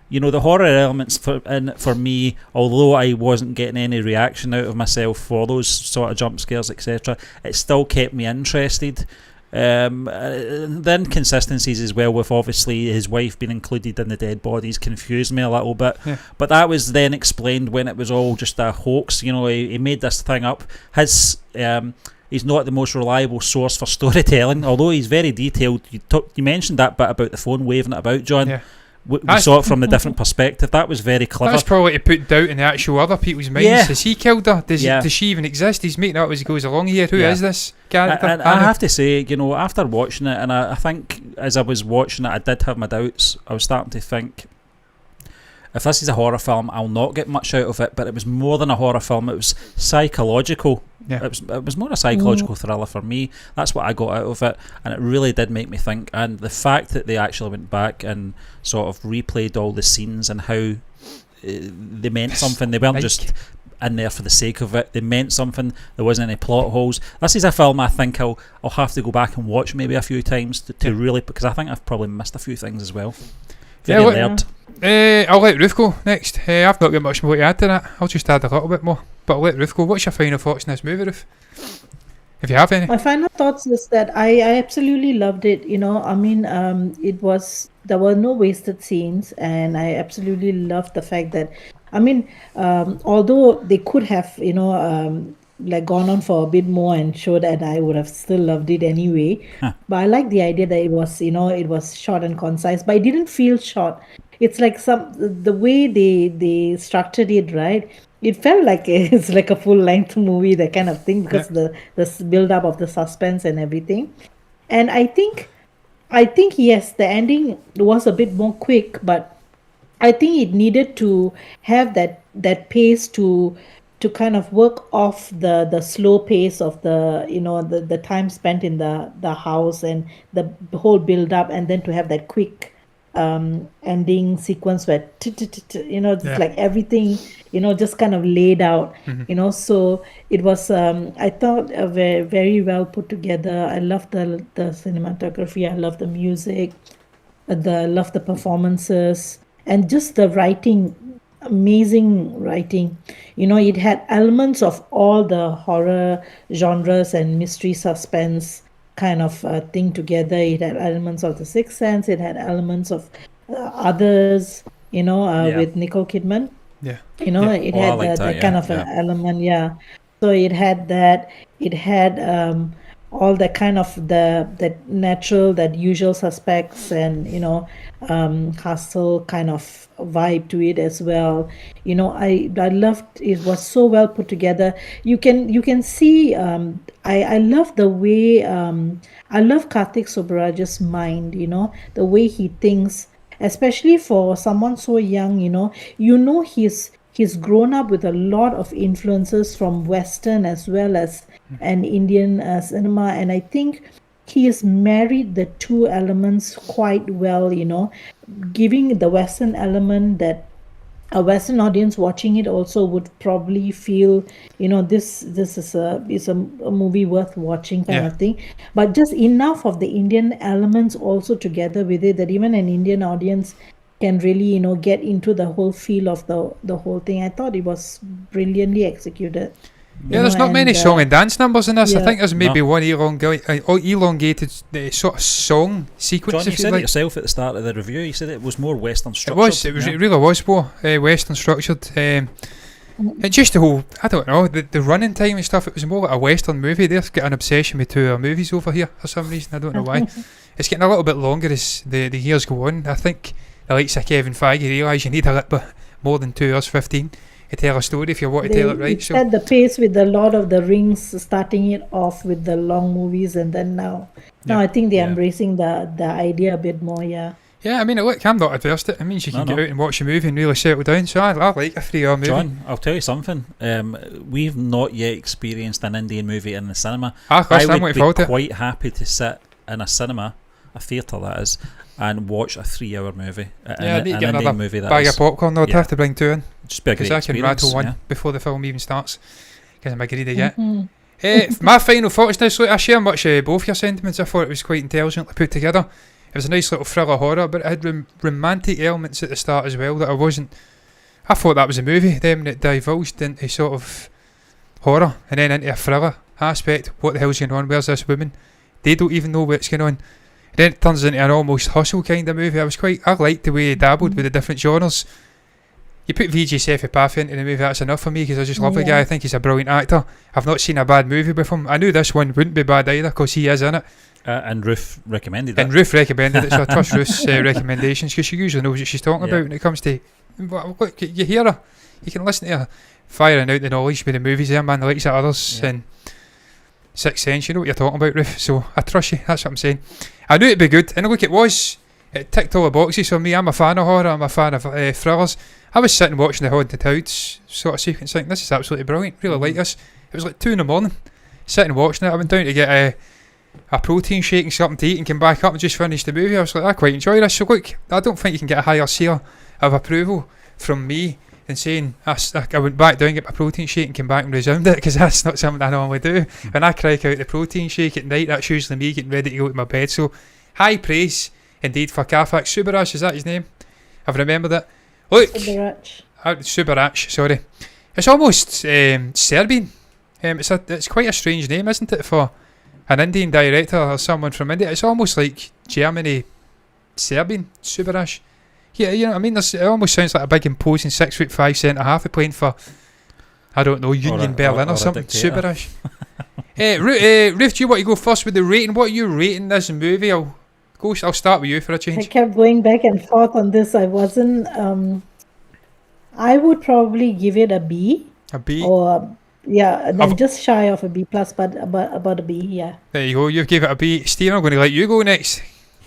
the horror elements for me, although I wasn't getting any reaction out of myself for those sort of jump scares, etc., it still kept me interested The inconsistencies as well with obviously his wife being included in the dead bodies confused me a little bit. Yeah. But that was then explained when it was all just a hoax. You know, he made this thing up. He's not the most reliable source for storytelling, although he's very detailed. You mentioned that bit about the phone waving it about, John. Yeah. We saw it from a different perspective. That was very clever. That's probably to put doubt in the actual other people's minds. Yeah. Has he killed her? Does she even exist? He's making it up as he goes along here. Who is this character? And I have to say, you know, after watching it, and I think as I was watching it, I did have my doubts. I was starting to think, if this is a horror film, I'll not get much out of it. But it was more than a horror film. It was psychological. Yeah. It was more a psychological thriller for me. That's what I got out of it, and it really did make me think. And the fact that they actually went back and sort of replayed all the scenes and how they meant something. They weren't just in there for the sake of it. They meant something. There wasn't any plot holes. This is a film I think I'll have to go back and watch maybe a few times to really, because I think I've probably missed a few things as well. I'll let Ruth go next. I've not got much more to add to that. I'll just add a little bit more, but I'll let Ruth go. What's your final thoughts on this movie, Ruth? If you have any. My final thoughts is that I absolutely loved it. You know, I mean, there were no wasted scenes, and I absolutely loved the fact that, I mean, although they could have, you know, like gone on for a bit more and showed that, I would have still loved it anyway. But I like the idea that it was, you know, it was short and concise, but it didn't feel short. It's like the way they structured it, right? It felt like it's like a full-length movie, that kind of thing, because the build-up of the suspense and everything. And I think yes, the ending was a bit more quick, but I think it needed to have that pace to kind of work off the slow pace of the, you know, the time spent in the house and the whole build-up, and then to have that quick ending sequence where you know, like everything, you know, just kind of laid out. You know, so it was I thought very, very well put together. I love the cinematography, I love the music, love the performances, and just the writing. Amazing writing. You know, it had elements of all the horror genres and mystery suspense kind of thing together. It had elements of The Sixth Sense. It had elements of Others, you know, with Nicole Kidman. Yeah. You know, it had that kind of an element, So it had that. It had all that kind of that natural, that usual suspects, and, you know, hustle kind of vibe to it as well. You know, I loved it. Was so well put together. You can see I love the way I love Karthik Subbaraja's mind, you know, the way he thinks, especially for someone so young. You know he's grown up with a lot of influences from Western as well as an Indian cinema, and I think he has married the two elements quite well, you know, giving the Western element that a Western audience watching it also would probably feel, you know, this is a movie worth watching kind of thing, but just enough of the Indian elements also together with it that even an Indian audience can really, you know, get into the whole feel of the whole thing. I thought it was brilliantly executed. Yeah, there's not many song and dance numbers in this. I think there's maybe one elongated sort of song sequence. John, you said it yourself at the start of the review. You said it was more Western structured. It really was more Western structured. And just the whole, I don't know, the running time and stuff. It was more like a Western movie. They've got an obsession with 2 hour movies over here for some reason. I don't know why. It's getting a little bit longer as the years go on. I think the likes of Kevin Feige realise you need a little bit more than 2 hours 15 to tell a story if you want to tell it right. So at the pace with the Lord of the Rings, starting it off with the long movies, and then now I think they're embracing the idea a bit more. Yeah, I mean, look, I'm not adverse to it. It means you can get out and watch a movie and really settle down. So I like a 3 hour movie. John, I'll tell you something. We've not yet experienced an Indian movie in the cinema. I would be quite happy to sit in a cinema, a theatre that is, and watch a 3 hour movie. I need to get another movie that bag of popcorn. I'd have to bring 2 in. Just be a great because I can rattle one yeah. before the film even starts, because I'm a greedy get. My final thoughts now, so I share much both your sentiments. I thought it was quite intelligently put together. It was a nice little thriller horror, but it had romantic elements at the start as well that I thought that was a movie. Then it divulged into sort of horror and then into a thriller aspect. What the hell's going on? Where's this woman? They don't even know what's going on. Then it turns into an almost hustle kind of movie. I liked the way he dabbled with the different genres. You put VJ Sethupathi into the movie, that's enough for me, because I just love the guy. I think he's a brilliant actor. I've not seen a bad movie with him. I knew this one wouldn't be bad either, because he is in it. And Ruth recommended it. So I trust Ruth's recommendations, because she usually knows what she's talking about when it comes to... Look, you hear her. You can listen to her firing out the knowledge with the movies there, man. The likes of others and Sixth Sense, you know what you're talking about, Ruth. So I trust you, that's what I'm saying. I knew it'd be good, and look, it was. It ticked all the boxes for me. I'm a fan of horror, I'm a fan of thrillers. I was sitting watching the Haunted House sort of sequence thinking, this is absolutely brilliant, really like this. It was like 2 a.m, sitting watching it. I went down to get a protein shake and something to eat and came back up and just finished the movie. I was like, I quite enjoy this. So look, I don't think you can get a higher seal of approval from me than saying I went back down, get my protein shake and came back and resumed it, because that's not something I normally do. When I crack out the protein shake at night, that's usually me getting ready to go to my bed. So high praise indeed for Kafak Subarash, is that his name? I've remembered it. Look, Subarash, sorry. It's almost Serbian. It's quite a strange name, isn't it, for an Indian director or someone from India? It's almost like Germany, Serbian, Subarash. Yeah, you know what I mean? It almost sounds like a big imposing 6'5" centre-half playing for, I don't know, Union Berlin or something. Subarash. Ruth, do you want to go first with the rating? What are you rating this movie? I'll start with you for a change. I kept going back and forth on this. I wasn't. I would probably give it a B. A B? Or just shy of a B plus, but about a B. Yeah. There you go. You gave it a B. Steve, I'm going to let you go next.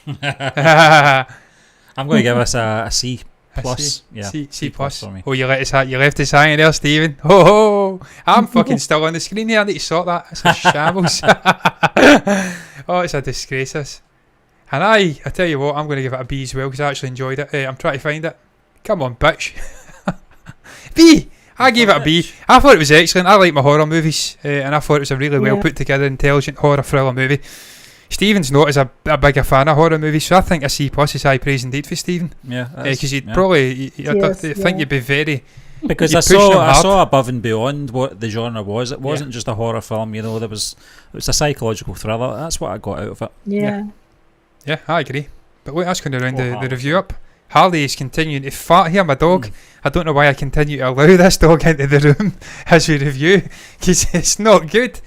I'm going to give us a C plus. C plus for me. Oh, you left us hanging there, Stephen. Oh, I'm fucking still on the screen here. I need to sort that. It's a shambles. Oh, it's a disgrace, this. And I tell you what, I'm going to give it a B as well, because I actually enjoyed it. I'm trying to find it. Come on, bitch. B! I gave it a B. I thought it was excellent. I like my horror movies, and I thought it was a really well put together, intelligent horror thriller movie. Stephen's not as a big a fan of horror movies, so I think a C plus is high praise indeed for Stephen. Yeah, because you'd probably, I think you'd be very... Because I saw above and beyond what the genre was. It wasn't just a horror film, you know. It was a psychological thriller. That's what I got out of it. Yeah, I agree. But look, that's going to round the review up. Harley is continuing to fart here, my dog. I don't know why I continue to allow this dog into the room as we review, because it's not good.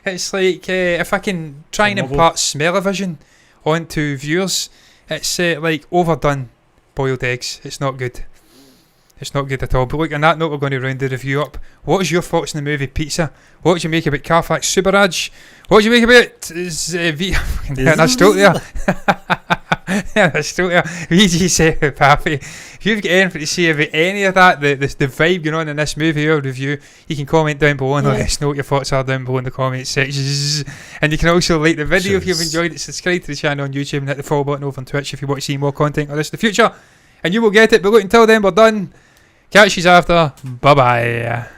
It's like, if I can try and impart smell-o-vision onto viewers, it's like overdone boiled eggs. It's not good. It's not good at all. But look, on that note, we're going to round the review up. What is your thoughts on the movie Pizza? What did you make about Kafak Subarash? What did you make about that's still there. That's still there. VG Sethupathi. If you've got anything to say about any of that, the vibe going on in this movie or review, you can comment down below and let us know what your thoughts are down below in the comment section. And you can also like the video if you've enjoyed it. Subscribe to the channel on YouTube and hit the follow button over on Twitch if you want to see more content like this in the future. And you will get it. But look, until then, we're done. Catch you after. Bye bye.